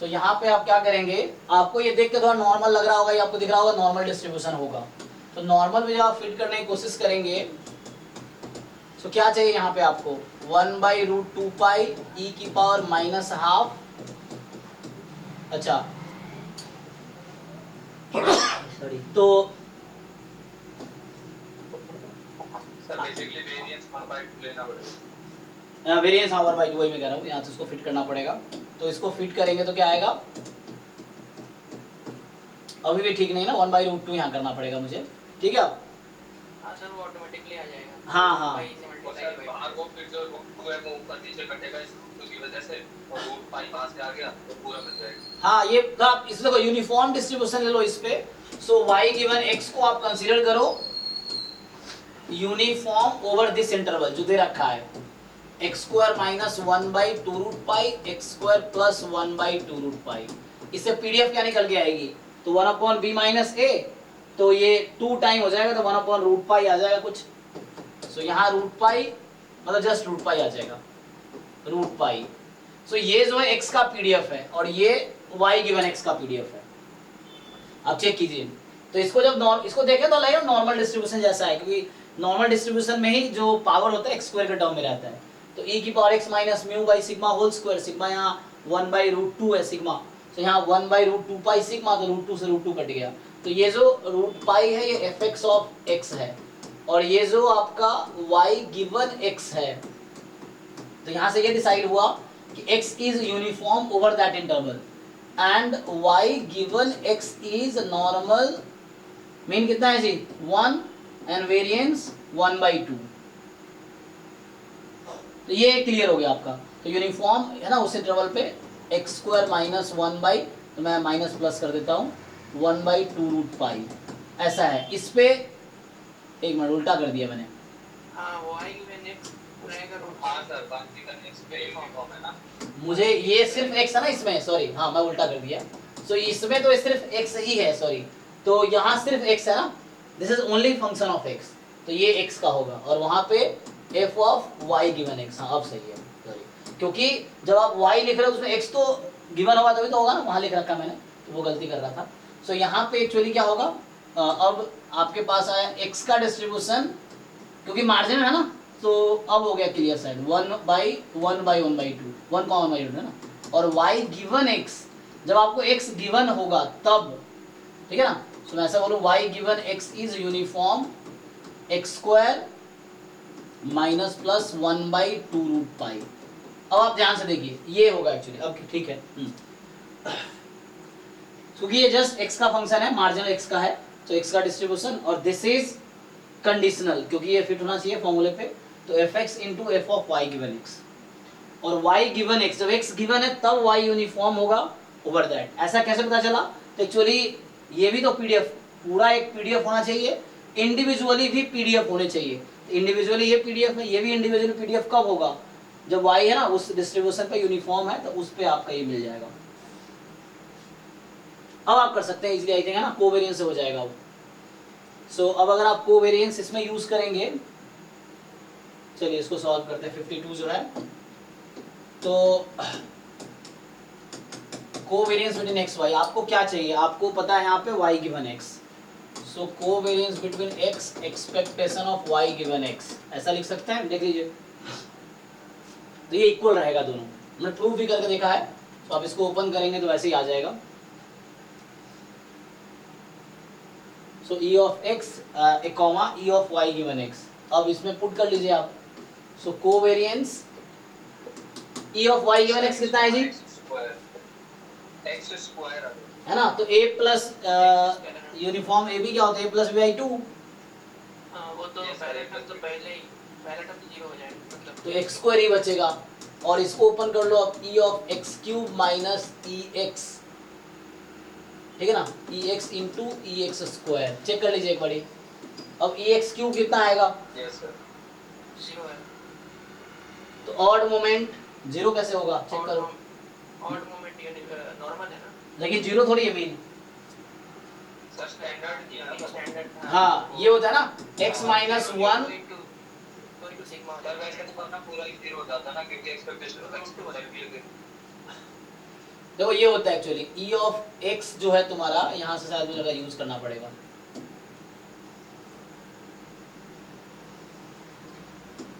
तो यहाँ पे आप क्या करेंगे, आपको ये देख के थोड़ा नॉर्मल लग रहा होगा, ये आपको दिख रहा होगा नॉर्मल डिस्ट्रीब्यूशन होगा। तो नॉर्मल में जब आप फिट करने की कोशिश करेंगे, तो क्या चाहिए यहाँ पे आपको 1/√2 पाई e की पावर -12, अच्छा सॉरी, तो सर बेसिकली वेरिएंस 1/2 लेना पड़ेगा, वेरिएंस हाँ 1/2 वही मैं कह रहा हूँ, यहाँ से उसको फिट करना पड़ेगा। तो इसको फिट करेंगे तो क्या आएगा, अभी भी ठीक नहीं ना, 1/√2 यहाँ करना पड़ेगा मुझे, ठीक है। हाँ सर, वो ऑटोमेटिकली आ जाएगा। हाँ हाँ पाई से और मल्टीप्लाई सर बाई बाहर को फिर जो 2 है वो ऊपर नीचे कटेगा इस रूट की वजह से, और रूट पाई पास से आ गया तो पूरा बन जाएगा। हाँ, ये तो आप इसमें देखो यूनिफॉर्म डिस्ट्रीब्यूशन ले लो इस पे। सो y गिवन x को आप कंसीडर करो यूनिफॉर्म ओवर दिस इंटरवल जो दे रखा है, x² - 1/2 पाई x² + 1/2 पाई। इससे पीडीएफ क्या निकल के आएगी, तो 1/b - a, तो ये 2 टाइम हो जाएगा, तो 1/रूट पाई आ जाएगा कुछ। सो यहाँ रूट पाई मतलब जस्ट रूट पाई आ जाएगा, रूट पाई। सो ये जो है x का पीडीएफ है, और ये y गिवन x का पीडीएफ है। आप चेक कीजिए। तो इसको जब इसको देखें तो लगेगा नॉर्मल डिस्ट्रीब्यूशन जैसा है, क्योंकि नॉर्मल डिस्ट्रीब्यूशन में ही जो पावर होता है एक्स स्क्वायर के टर्म में रहता है। तो e की power x minus mu by sigma whole square, sigma यहाँ 1/√2 है सिग्मा, तो यहाँ 1/√2 पाई सिग्मा, तो √2 से √2 कट गया। तो ये जो रूट पाई है ये fx ऑफ x है, और ये जो आपका y गिवन x है, तो यहाँ से ये डिसाइड हुआ कि x is uniform over that interval and y given x is normal, mean कितना है जी 1 एंड वेरिएंस 1/2। तो ये क्लियर हो गया आपका। तो यूनिफॉर्म है ना उस इंटरवल पे एक्स स्क्वायर माइनस 1 तो मैं माइनस प्लस कर देता हूँ 1/2√पाई ऐसा है। इस पे एक मिनट उल्टा कर दिया मैंने। हाँ y में नेक्स्ट रहेगा रूट। हाँ सर, बाकी का नेक्स्ट पे यूनिफॉर्म है ना। मुझे ये सिर्फ x है ना इसमें, सॉरी हाँ मैं उल्टा कर दिया। सो इसमें तो सिर्फ x ही है, सॉरी, तो यहाँ सिर्फ x है ना, this is only function of x, तो ये x का होगा, और वहाँ पे f of y given x। हाँ अब सही है, सॉरी, क्योंकि जब आप y लिख रहे हो उसमें x तो गिवन होगा तभी तो होगा ना, वहाँ लिख रखा मैंने तो वो गलती कर रहा था। सो यहाँ पे एक्चुअली क्या होगा, अब आपके पास आया x का डिस्ट्रीब्यूशन, क्योंकि मार्जिन है ना, तो अब हो गया क्लियर साइड 1/1/1/2 1/1/2 है ना, और y गिवन x, जब आपको x गिवन होगा तब, ठीक है ना, तो मैं ऐसा बोलूँ y given x is uniform x square minus plus 1/2√पाई। अब आप ध्यान से देखिए ये होगा एक्चुअली, अब ठीक है, क्योंकि ये जस्ट x का फंक्शन है, मार्जिनल x का है, तो x का डिस्ट्रीब्यूशन, और दिस इज कंडीशनल क्योंकि ये फिट होना चाहिए फॉर्मूले पे, तो fx into F of y given x, और y गिवन x, जब x गिवन है तब y यूनिफॉर्म होगा ओवर दैट। ऐसा कैसे पता चला, तो एक्चुअली ये भी तो पीडीएफ, पूरा एक पीडीएफ होना चाहिए, इंडिविजुअली भी पीडीएफ होने चाहिए। इंडिविजुअली ये पीडीएफ है, ये भी इंडिविजुअली पीडीएफ कब होगा, जब y है ना उस डिस्ट्रीब्यूशन पे यूनिफॉर्म है, तो उस पे आपका ये मिल जाएगा। अब आप कर सकते हैं इजीली, आई थिंक है ना, कोवेरिएंस से हो जाएगा अब। सो अब अगर आप कोवेरिएंस इसमें यूज करेंगे, चलिए इसको सॉल्व करते हैं। 52 जो है, तो कोवेरिएंस बिटवीन x y, आपको क्या चाहिए, आपको पता है यहाँ पे y given x, so covariance between x expectation of y given x, ऐसा लिख सकते हैं, देख लीजिए, तो ये इक्वल रहेगा दोनों, हमने प्रूफ भी करके देखा है। तो आप इसको ओपन करेंगे तो वैसे ही आ जाएगा। So e of x A comma e of y given x, अब इसमें पुट कर लीजिए आप। So covariance e of y given x कितना है जी, x स्क्वायर है ना, तो a प्लस यूनिफॉर्म a भी क्या होता है, a प्लस b/2, हाँ वो तो पहले टर्म तो पहले ही, पहला टर्म तो 0 हो जाएगा, मतलब तो एक्स स्क्वायर ही बचेगा, और इसको ओपन कर लो अब e of x cube minus ex, ठीक है ना, ex into ex square, check कर लीजिए एक बारी। अब ex क्यूब कितना आएगा, यस सर 0 है। तो ऑड मोमेंट 0 कैसे होगा, चेक करो, ऑड मोमेंट यानी नॉर्मल है ना, लेकिन 0 थोड़ी है मीन, सर स्टैंडर्ड दिया ना, स्टैंडर्ड हाँ ये होता है ना x माइनस 1, तो सिग्मा सर वैसे तो करना पूरा ही 0 हो जाता ना, क्योंकि एक्सपेक्टेशन ऑफ x टू है। देखो ये होता है एक्चुअली e ऑफ x जो है तुम्हारा, यहाँ से शायद मुझे यूज करना पड़ेगा,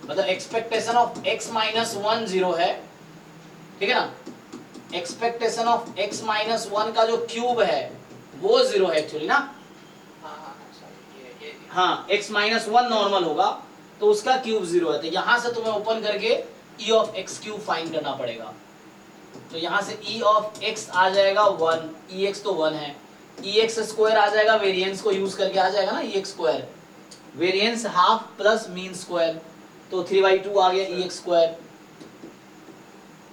मतलब एक्सपेक्टेशन ऑफ x माइनस 1 0 है, ठीक है ना, एक्सपेक्टेशन ऑफ x माइनस 1 का जो क्यूब है वो 0 है एक्चुअली ना, हाँ सॉरी ये हाँ x माइनस 1 नॉर्मल होगा तो उसका क्यूब 0 है, तो यहाँ से तुम्हें ओपन करके e of x cube find करना पड़ेगा। तो यहाँ से e ऑफ x आ जाएगा 1, ex तो 1 है, ex स्क्वायर आ जाएगा, वेरिएंस को यूज करके आ जाएगा ना ex square, variance half plus mean square, तो 3/2 आ गया ex स्क्वायर।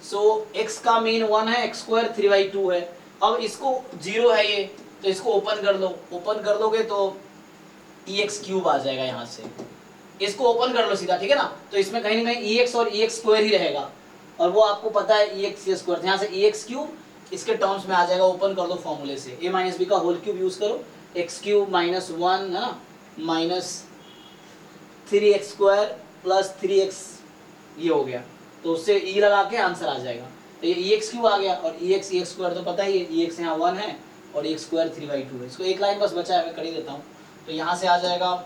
सो x का मीन 1 है, x स्क्वायर 3/2 है। अब इसको 0 है ये, तो इसको ओपन कर लो, ओपन कर लोगे तो ex क्यूब आ जाएगा यहाँ से, इसको ओपन कर लो सीधा, ठीक है ना, तो इसमें कहीं ना कहीं ex और ex स्क्वायर ही रहेगा, और वो आपको पता है ex स्क्वायर, यहाँ से ex क्यूब इसके टर्म्स में आ जाएगा, ओपन कर दो फॉर्मूले से, a माइनस बी का होल क्यूब यूज करो, x क्यूब माइनस 1 है ना, minus 3x square plus 3x ये हो गया, तो उससे e लगा के आंसर आ जाएगा। तो ये ex क्यूब आ गया, और ex स्क्वायर तो पता ही है, ex यहाँ 1 है, और एक स्क्वायर 3/2 है। इसको एक लाइन बस बचा है, मैं कर ही देता हूँ। तो यहाँ से आ जाएगा,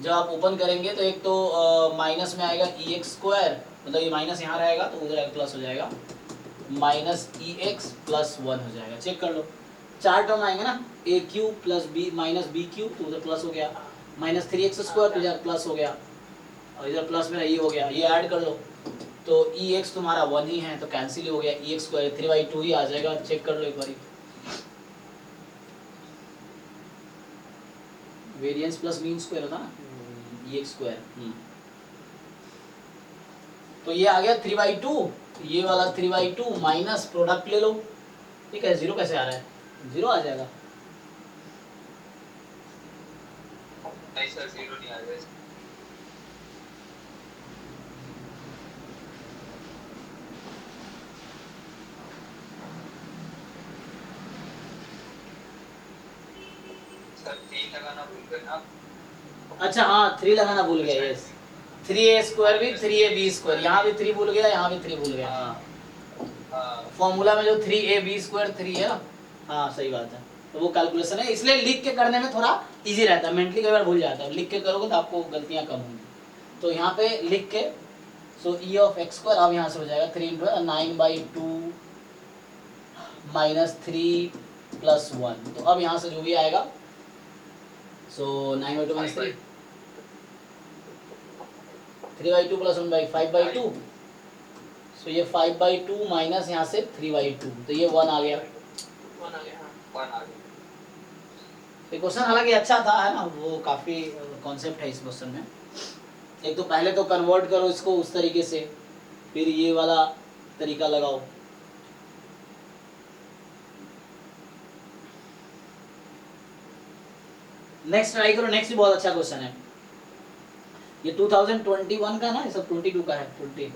जब आप ओपन करेंगे तो एक तो माइनस में आएगा EX², मतलब ये माइनस यहाँ रहेगा तो उधर प्लस हो जाएगा, माइनस EX प्लस 1 हो जाएगा। चेक कर लो, 4 टर्म आएंगे ना, AQ plus B minus BQ, तो उधर प्लस हो गया, माइनस 3x² तो इधर प्लस हो गया, और इधर प्लस में ये हो गया, ये ऐड कर लो तो EX तुम्हारा 1 ही है तो कैंसिल हो गया, EX² 3/2 ही आ जाएगा। चेक कर लो एक बारी, वेरिएंस प्लस मीन स्क्वायर होता ना, EX²। तो ये आ गया 3/2, ये वाला 3/2 माइनस प्रोडक्ट ले लो, ठीक है। 0 कैसे आ रहा है, 0 आ जाएगा। नहीं सर 0 नहीं आ रहा है। सर 3 लगाना भूल गए ना। अच्छा हाँ 3 लगाना भूल गया, यस 3A² भी 3AB², यहाँ भी 3 भूल गया, यहाँ भी 3 भूल गया। हाँ फॉर्मूला में जो 3AB² 3 है ना, हाँ सही बात है। तो वो कैलकुलेशन है, इसलिए लिख के करने में थोड़ा इजी रहता है, मेंटली कई बार भूल जाता है, लिख के करोगे तो आपको गलतियाँ कम होंगी। तो यहाँ पे लिख के सो E(x²) अब यहाँ से हो जाएगा 3 × 9/2 माइनस 3 प्लस 1। तो अब यहाँ से जो भी आएगा सो 9/2 माइनस 3/2 प्लस 1/5/2, सो ये 5/2 माइनस यहाँ से 3/2, तो ये 1 आ गया। 1 आ गया, हाँ 1 आ गया। ये क्वेश्चन हालांकि अच्छा था, है ना, वो काफ़ी कॉन्सेप्ट है इस क्वेश्चन में। एक तो पहले तो कन्वर्ट करो इसको उस तरीके से, फिर ये वाला तरीका लगाओ। नेक्स्ट ट्राई करो, नेक्स्ट भी बहुत अच्छा क्वेश्चन है। ये 2021 का ना, ये सब 22 का है, 20।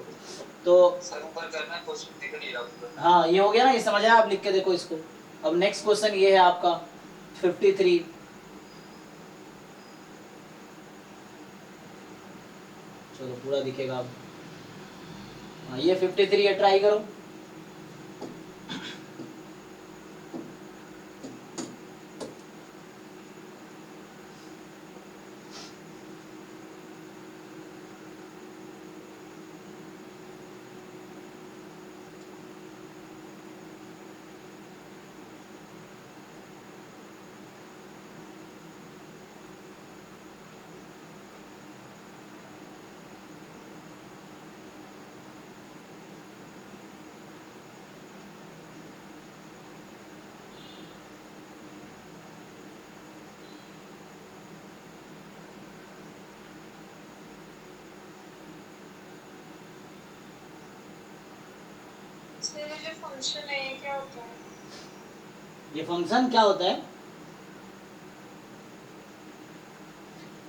तो सर ऊपर करना है, क्वेश्चन दिख नहीं रहा पूरा। हाँ ये हो गया ना, ये समझ आया, आप लिख के देखो इसको। अब नेक्स्ट क्वेश्चन ये है आपका 53। चलो पूरा दिखेगा अब। हाँ ये 53 है, ट्राई करो। इसमें जो फंक्शन है ये क्या होता है? ये फंक्शन क्या होता है,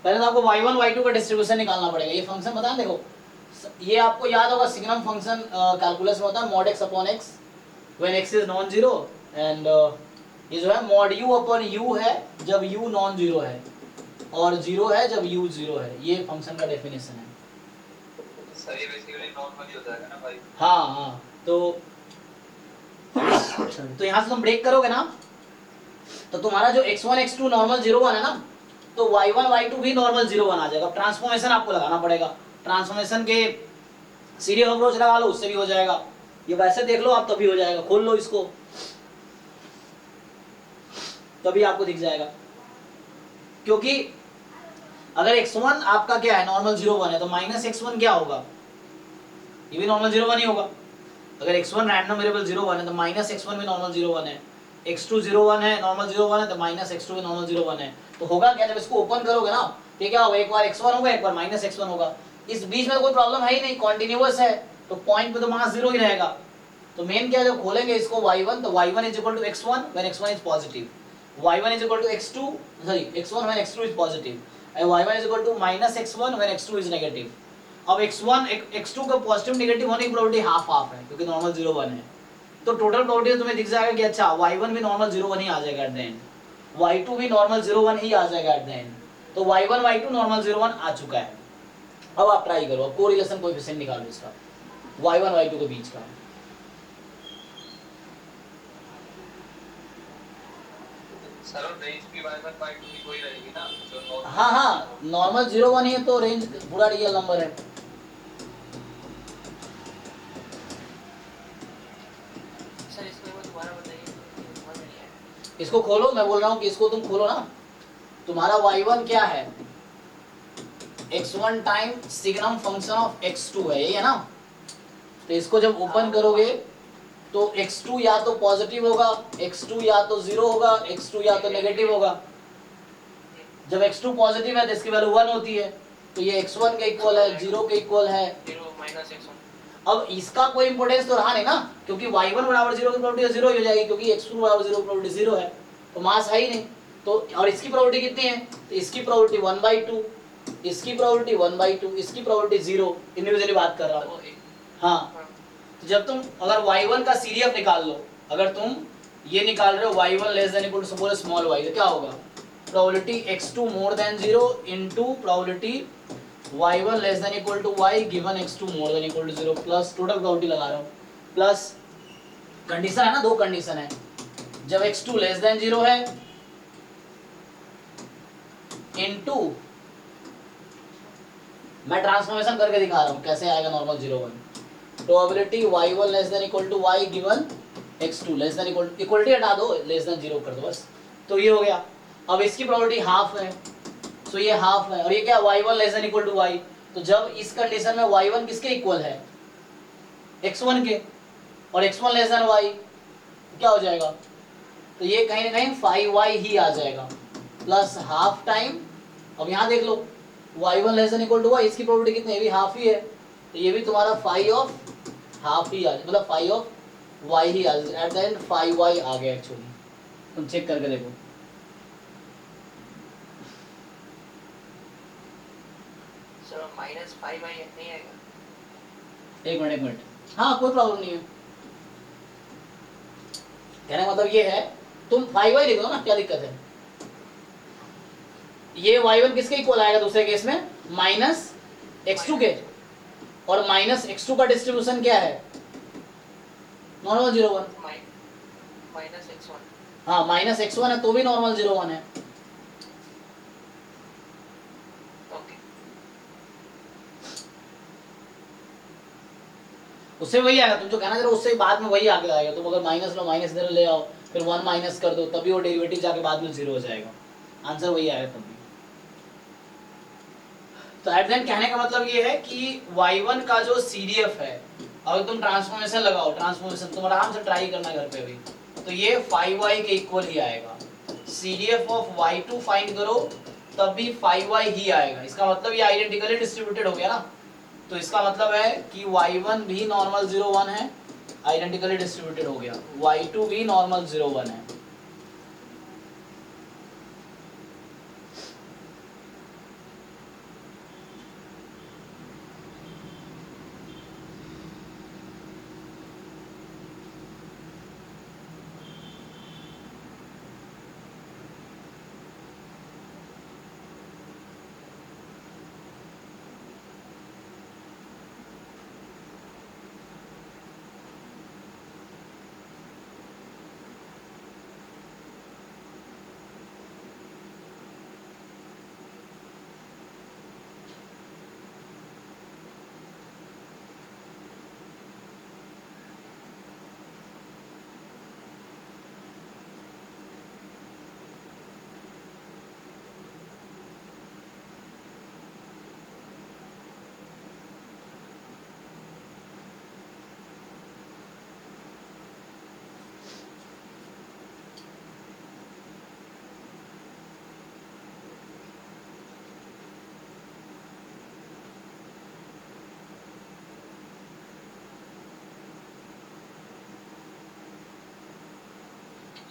पहले तो आपको y1 y2 का डिस्ट्रीब्यूशन निकालना पड़ेगा। ये फंक्शन बता, देखो ये आपको याद होगा, सिग्नम फंक्शन कैलकुलस में होता है mod x/x when x is non zero, and ये जो है mod u/u है जब u नॉन जीरो है, और जीरो है जब u जीरो है। ये फंक्शन का डेफिनेशन है। सर ये बेसिकली नॉर्मल ही हो जाएगा ना भाई। हाँ हाँ तो यहाँ से तुम ब्रेक करोगे ना, तो तुम्हारा जो x1 x2 नॉर्मल 0 1 है ना, तो y1 y2 भी नॉर्मल 0 1 आ जाएगा। ट्रांसफॉर्मेशन आपको लगाना पड़ेगा, ट्रांसफॉर्मेशन के सीरीज अप्रोच लगा लो, उससे भी हो जाएगा। ये वैसे देख लो आप, तभी हो जाएगा। खोल लो इसको, तभी आपको दिख जाएगा। क्योंकि अगर x1 आपका क्या है, नॉर्मल 0 1 है, तो माइनस x1 क्या होगा, ये भी नॉर्मल 0 1 ही होगा। अगर x1 रैंडम वेरिएबल 0 1 है तो माइनस x1 भी नॉर्मल 0 1 है, x2 0 1 है, नॉर्मल 0 1 है, तो माइनस x2 भी नॉर्मल 0 1 है। तो होगा क्या, जब इसको ओपन करोगे ना, तो क्या होगा, एक बार x1 होगा, एक बार माइनस x1 होगा। इस बीच में कोई प्रॉब्लम है ही नहीं, कॉन्टिन्यूअस है, तो पॉइंट पे तो मास 0 ही रहेगा। तो मेन क्या है, जब खोलेंगे इसको y1, तो y1 is equal to x1 when x1 is positive, y1 is equal to x2 sorry x1 when x2 is positive, and y1 is equal to minus x1 when x2 is negative. अब x1 x2 का पॉजिटिव नेगेटिव होने की प्रोबेबिलिटी हाफ हाफ है, क्योंकि नॉर्मल 0 1 है। तो टोटल प्रोबेबिलिटी तुम्हें दिख जाएगा कि अच्छा y1 भी नॉर्मल 0 1 ही आ जाएगा एट द एंड, y2 भी नॉर्मल 0 1 ही आ जाएगा एट द एंड। तो y1 y2 नॉर्मल 0 1 आ चुका है। अब आप ट्राई करो, अब कोरिलेशन कोएफिशिएंट निकालो इसका y1 y2 के बीच का। सर और रेंज भी y1 y2 की कोई रहेगी ना जो नॉर्मल। हाँ हाँ, नॉर्मल 0 1 ही है तो रेंज पूरा रियल नंबर है। सर इसको एक बार दोबारा बताइए, समझ में नहीं आया। इसको खोलो, मैं बोल रहा हूँ कि इसको तुम खोलो ना। तुम्हारा y1 क्या है, x1 time signum function of x2 है, यही है ना। तो इसको जब ओपन करोगे तो x2 या तो पॉजिटिव होगा, x2 या तो 0 होगा, x2 या तो नेगेटिव होगा। जब x2 पॉजिटिव है तो इसकी वैल्यू 1 होती है, तो ये x1 के इक्वल है, 0 के इक्वल है। 0 माइनस x1। अब इसका कोई इंपोर्टेंस तो रहा नहीं ना, क्योंकि y1 बराबर 0 की प्रोबेबिलिटी 0 ही हो जाएगी, क्योंकि x2 बराबर 0 की प्रोबेबिलिटी 0 है, तो मास है ही नहीं। तो और इसकी प्रोबेबिलिटी कितनी है, तो इसकी प्रोबेबिलिटी 1/2, इसकी प्रोबेबिलिटी 1/2, इसकी प्रोबेबिलिटी 0, इंडिविजुअली बात कर रहा हूँ। हाँ, तो जब तुम अगर y1 का सीरीएफ निकाल लो, अगर तुम ये निकाल रहे हो y1 less than equal to suppose small y, तो क्या होगा, probability x2 more than 0 into probability y1 less than equal to y given x2 more than equal to 0 plus total probability लगा रहा हूँ, प्लस कंडीशन है ना, दो कंडीशन है। जब x2 लेस देन 0 है इनटू, मैं ट्रांसफॉर्मेशन करके दिखा रहा हूँ कैसे आएगा normal 0 1, probability y1 less than equal to y given x2 less than equality हटा दो, लेस देन 0 कर दो बस, तो ये हो गया। अब इसकी प्रोबेबिलिटी हाफ है, तो ये हाफ है, और ये क्या, y1 less than equal to y। तो जब इस कंडीशन में y1 किसके इक्वल है, x1 के, और x1 लेस देन y, क्या हो जाएगा, तो ये कहीं ना कहीं 5y ही आ जाएगा, प्लस हाफ टाइम। अब यहाँ देख लो y1 less than equal to y, इसकी प्रोबेबिलिटी कितनी है, ये भी हाफ ही है, तो ये भी तुम्हारा 5 ऑफ हाफ ही आ जाए, मतलब 5 ऑफ y ही आ जाए, एट द एंड 5y आ गया एक्चुअली। तुम चेक करके देखो। सर माइनस 5y नहीं आएगा? एक मिनट, हाँ कोई प्रॉब्लम नहीं है। कहने का मतलब ये है, तुम 5y लिख दो ना, क्या दिक्कत है। ये y1 किसके इक्वल आएगा दूसरे केस में, माइनस x2 के, और माइनस x2 का डिस्ट्रीब्यूशन क्या है, नॉर्मल 0 1। Minus x1। हाँ माइनस x1 है तो भी नॉर्मल 0 1 है। ओके, उससे वही आएगा, तुम जो कहना चाह रहे हो उससे बाद में वही आगे आएगा। तुम अगर माइनस लो, माइनस इधर ले आओ, फिर 1 माइनस कर दो, तभी वो डेरिवेटिव जाके बाद में 0 हो जाएगा, आंसर वही आएगा तब भी। तो एट देन कहने का मतलब ये है कि y1 का जो CDF है, अगर तुम ट्रांसफॉर्मेशन लगाओ, ट्रांसफॉर्मेशन तुम आराम से ट्राई करना घर पे भी, तो ये 5y के इक्वल ही आएगा। CDF ऑफ y2 फाइंड करो तब भी 5y ही आएगा। इसका मतलब ये आइडेंटिकली डिस्ट्रीब्यूटेड हो गया ना, तो इसका मतलब है कि y1 भी नॉर्मल 0 1 है, आइडेंटिकली डिस्ट्रीब्यूटेड हो गया, y2 भी नॉर्मल 0 1 है।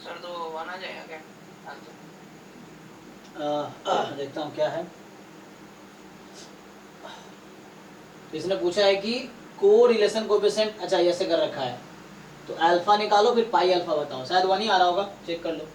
सर तो 1 आ जाएगा क्या आंसर? देखता हूँ क्या है। इसने पूछा है कि को रिलेशन कोएफिशिएंट, अच्छा ऐसे कर रखा है, तो अल्फा निकालो फिर पाई अल्फा बताओ, शायद 1 ही आ रहा होगा, चेक कर लो।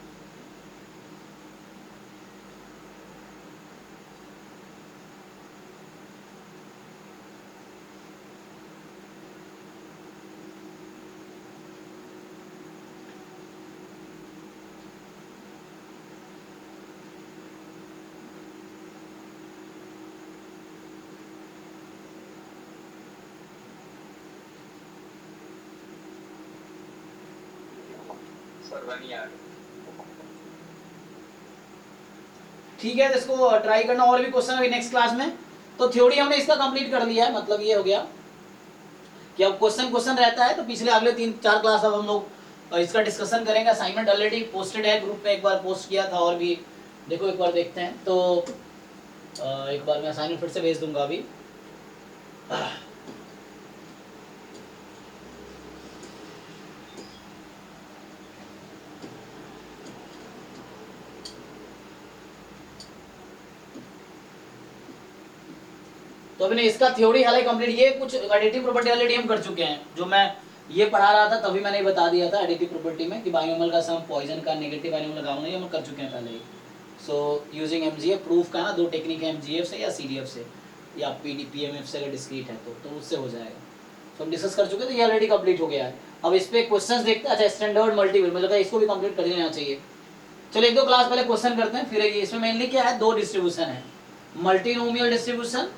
कर रहा नहीं यार। ठीक है, तो इसको ट्राई करना, और भी क्वेश्चन अभी नेक्स्ट क्लास में। तो थ्योरी हमने इसका कंप्लीट कर लिया है, मतलब ये हो गया कि अब क्वेश्चन रहता है, तो पिछले अगले 3-4 क्लास अब हम लोग इसका डिस्कशन करेंगे। असाइनमेंट ऑलरेडी पोस्टेड है ग्रुप में, एक बार पोस्ट किया था, और भी देखो एक बार देखते हैं। तो एक बार मैं असाइनमेंट फिर से भेज दूंगा अभी। तो अभी इसका थ्योरी हालांकि कंप्लीट, ये कुछ एडिटिव प्रॉपर्टी ऑलरेडी हम कर चुके हैं, जो मैं ये पढ़ा रहा था तभी मैंने बता दिया था एडिटिव प्रॉपर्टी में कि बाइनोमियल का सम पॉइजन का नेगेटिव बाइनोमियल लगाऊंगा, ये हम कर चुके हैं पहले ही। सो यूजिंग एमजीएफ प्रूफ का ना 2 टेक्निक है, एमजीएफ से या सीडीएफ से या पीएमएफ से, अगर डिस्क्रीट है तो उससे हो जाएगा। तो हम डिस्कस कर चुके हैं, तो ये ऑलरेडी कंप्लीट हो गया है। अब इस पे क्वेश्चंस देखते हैं। अच्छा, स्टैंडर्ड मल्टीपल मुझे लगता है इसको भी कंप्लीट कर लेना चाहिए। चलो 1-2 क्लास पहले क्वेश्चन करते हैं, फिर इसमें मेनली क्या है, 2 डिस्ट्रीब्यूशन है, मल्टीनोमियल डिस्ट्रीब्यूशन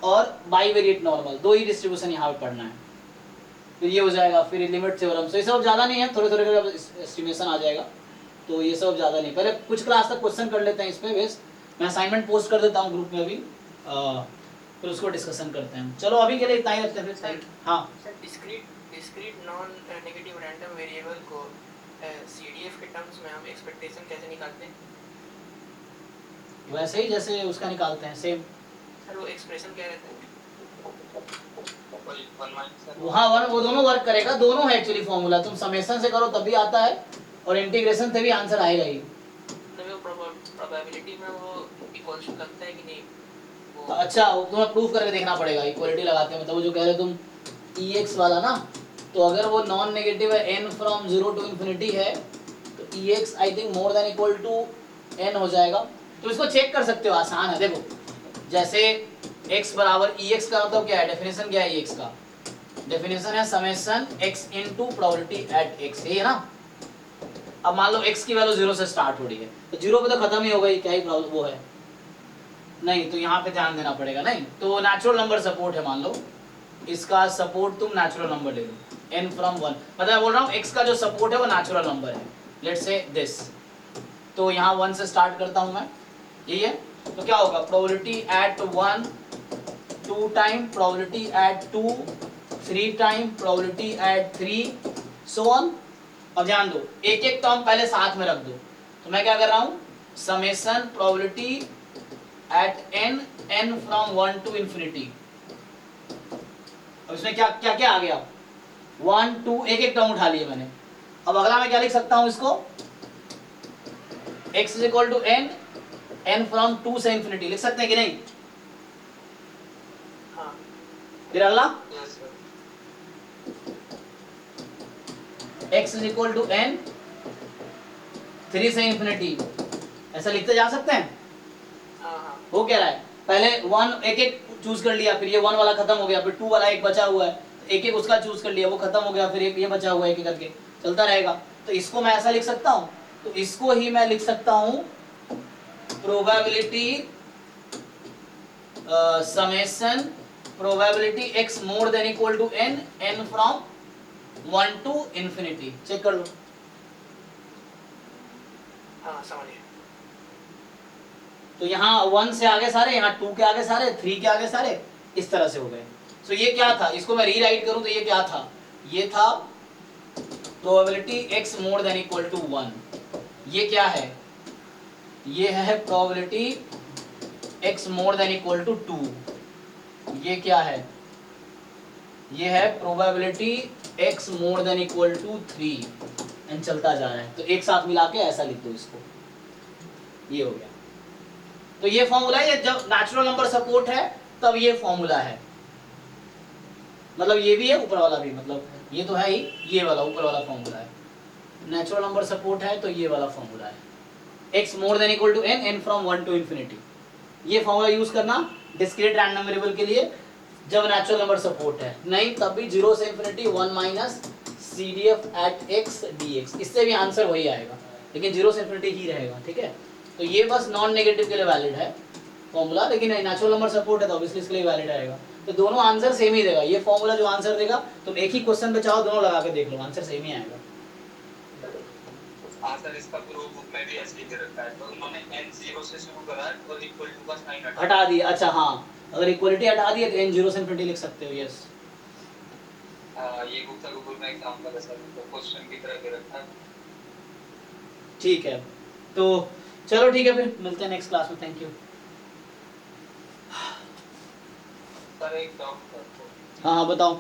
और बाइवेरिएट नॉर्मल, 2 ही डिस्ट्रीब्यूशन यहाँ पे पढ़ना है, फिर ये हो जाएगा। फिर लिमिट थ्योरम, तो ये सब ज़्यादा नहीं है, थोड़े थोड़े का एस्टिमेशन आ जाएगा, तो ये सब ज़्यादा नहीं। पहले कुछ क्लास तक क्वेश्चन कर लेते हैं इस पे बेस, मैं असाइनमेंट पोस्ट कर देता हूँ ग्रुप में अभी, फिर उसको डिस्कशन करते हैं। चलो अभी के लिए इतना ही रखते हैं फिर। हाँ sir, discrete non negative random variable को सीडीएफ के टर्म्स में हम एक्सपेक्टेशन कैसे निकालते हैं? वैसे ही जैसे उसका निकालते हैं, सेम। सर वो एक्सप्रेशन क्या रहता है? हाँ, वो दोनों वर्क करेगा, दोनों है एक्चुअली फॉर्मूला। तुम समेशन से करो तब भी आता है, और इंटीग्रेशन से भी आंसर आएगा ही। मतलब वो प्रोबेबिलिटी में वो इक्वल्स टू लगता है कि नहीं? वो अच्छा, वो तुम्हें प्रूफ करके देखना पड़ेगा इक्वलिटी लगाते हैं, मतलब वो जो कह रहे तुम EX वाला ना, तो अगर वो नॉन नेगेटिव है, n फ्रॉम 0 टू इन्फिनिटी है, तो EX I think more than equal to n हो जाएगा। तो इसको चेक कर सकते हो, आसान है। देखो जैसे x बराबर EX का मतलब क्या है, डेफिनेशन क्या है EX का, डेफिनेशन है summation x into probability at x, यही है ना। अब मान लो x की वैल्यू 0 से स्टार्ट हो रही है, तो 0 पे तो खत्म ही हो गई, क्या ही प्रॉब्लम वो है नहीं, तो यहाँ पे ध्यान देना पड़ेगा। नहीं तो नेचुरल नंबर सपोर्ट है, मान लो इसका सपोर्ट तुम नेचुरल नंबर ले लो, n फ्रॉम 1, मतलब बोल रहा हूँ x का जो सपोर्ट है वो नेचुरल नंबर है, लेट्स से दिस। तो यहाँ 1 से स्टार्ट करता हूँ मैं, यही है। तो क्या होगा, probability at 1 2 time, probability at 2 3 time, probability at 3 so on. अब ध्यान दो, एक एक टर्म पहले साथ में रख दो। तो मैं क्या कर रहा हूँ, summation probability at n from 1 to infinity. अब इसमें क्या क्या क्या आ गया, 1 2, एक एक टर्म उठा लिए मैंने। अब अगला मैं क्या लिख सकता हूं इसको, x is equal to n from 2 से इन्फिनिटी, लिख सकते हैं कि नहीं? हाँ। फिर अगला yes sir, x is equal to n 3 से इन्फिनिटी, ऐसा लिखते जा सकते हैं। हाँ। वो कह रहा है पहले 1 एक एक चूज कर लिया, फिर ये 1 वाला खत्म हो गया, फिर 2 वाला एक बचा हुआ है, एक एक उसका चूज कर लिया, वो खत्म हो गया, फिर एक ये बचा हुआ है, एक एक करके चलता रहेगा। तो इसको मैं ऐसा लिख सकता हूँ, तो इसको ही मैं लिख सकता हूँ probability summation probability x more than equal to n from 1 to infinity. Check कर लो। हाँ, समझ गया। तो यहाँ 1 से आगे सारे, यहाँ 2 के आगे सारे, 3 के आगे सारे, इस तरह से हो गए। तो ये क्या था, इसको मैं रीराइट करूं तो ये क्या था, ये था probability x more than equal to 1। ये क्या है, ये है probability x more than equal to 2। ये क्या है, ये है probability x more than equal to 3, and चलता जा रहा है। तो एक साथ मिला के ऐसा लिख दो इसको, ये हो गया। तो ये फॉर्मूला है, ये जब नेचुरल नंबर सपोर्ट है तब ये फॉर्मूला है, मतलब ये भी है ऊपर वाला भी, मतलब ये तो है ही, ये वाला ऊपर वाला फॉर्मूला है। नेचुरल नंबर सपोर्ट है तो ये वाला फॉर्मूला है, x more than equal to n from 1 to infinity. ये फॉर्मूला यूज करना डिस्क्रीट रैंडम वेरिएबल के लिए जब नेचुरल नंबर सपोर्ट है, नहीं तब भी 0 से infinity 1 minus CDF at x dx, इससे भी आंसर वही आएगा, लेकिन 0 से इन्फिनिटी ही रहेगा। ठीक है, तो ये बस नॉन नेगेटिव के लिए वैलिड है फॉर्मूला, लेकिन नेचुरल नंबर सपोर्ट है तो ऑब्वियसली इसके लिए वैलिड आएगा। तो दोनों आंसर सेम ही देगा, ये फॉर्मूला जो आंसर देगा तुम एक ही क्वेश्चन पे चाहो दोनों लगा के देख लो, आंसर सेम ही आएगा। हाँ सर, इसका प्रूफ बुक में भी ऐसे ही दे रखा है, तो उन्होंने n 0 से शुरू करा है और इक्वल टू का साइन हटा दिया, अच्छा हाँ, अगर इक्वलिटी हटा दिए तो n 0 से इन्फिनिटी लिख सकते हो, यस। ये गुप्ता गूगल में एग्जांपल है सर, तो क्वेश्चन की तरह दे रखा है। ठीक है, तो चलो ठीक है, फिर मिलते हैं नेक्स्ट क्लास में, थैंक यू। सर एक डाउट था। हाँ हाँ बताओ।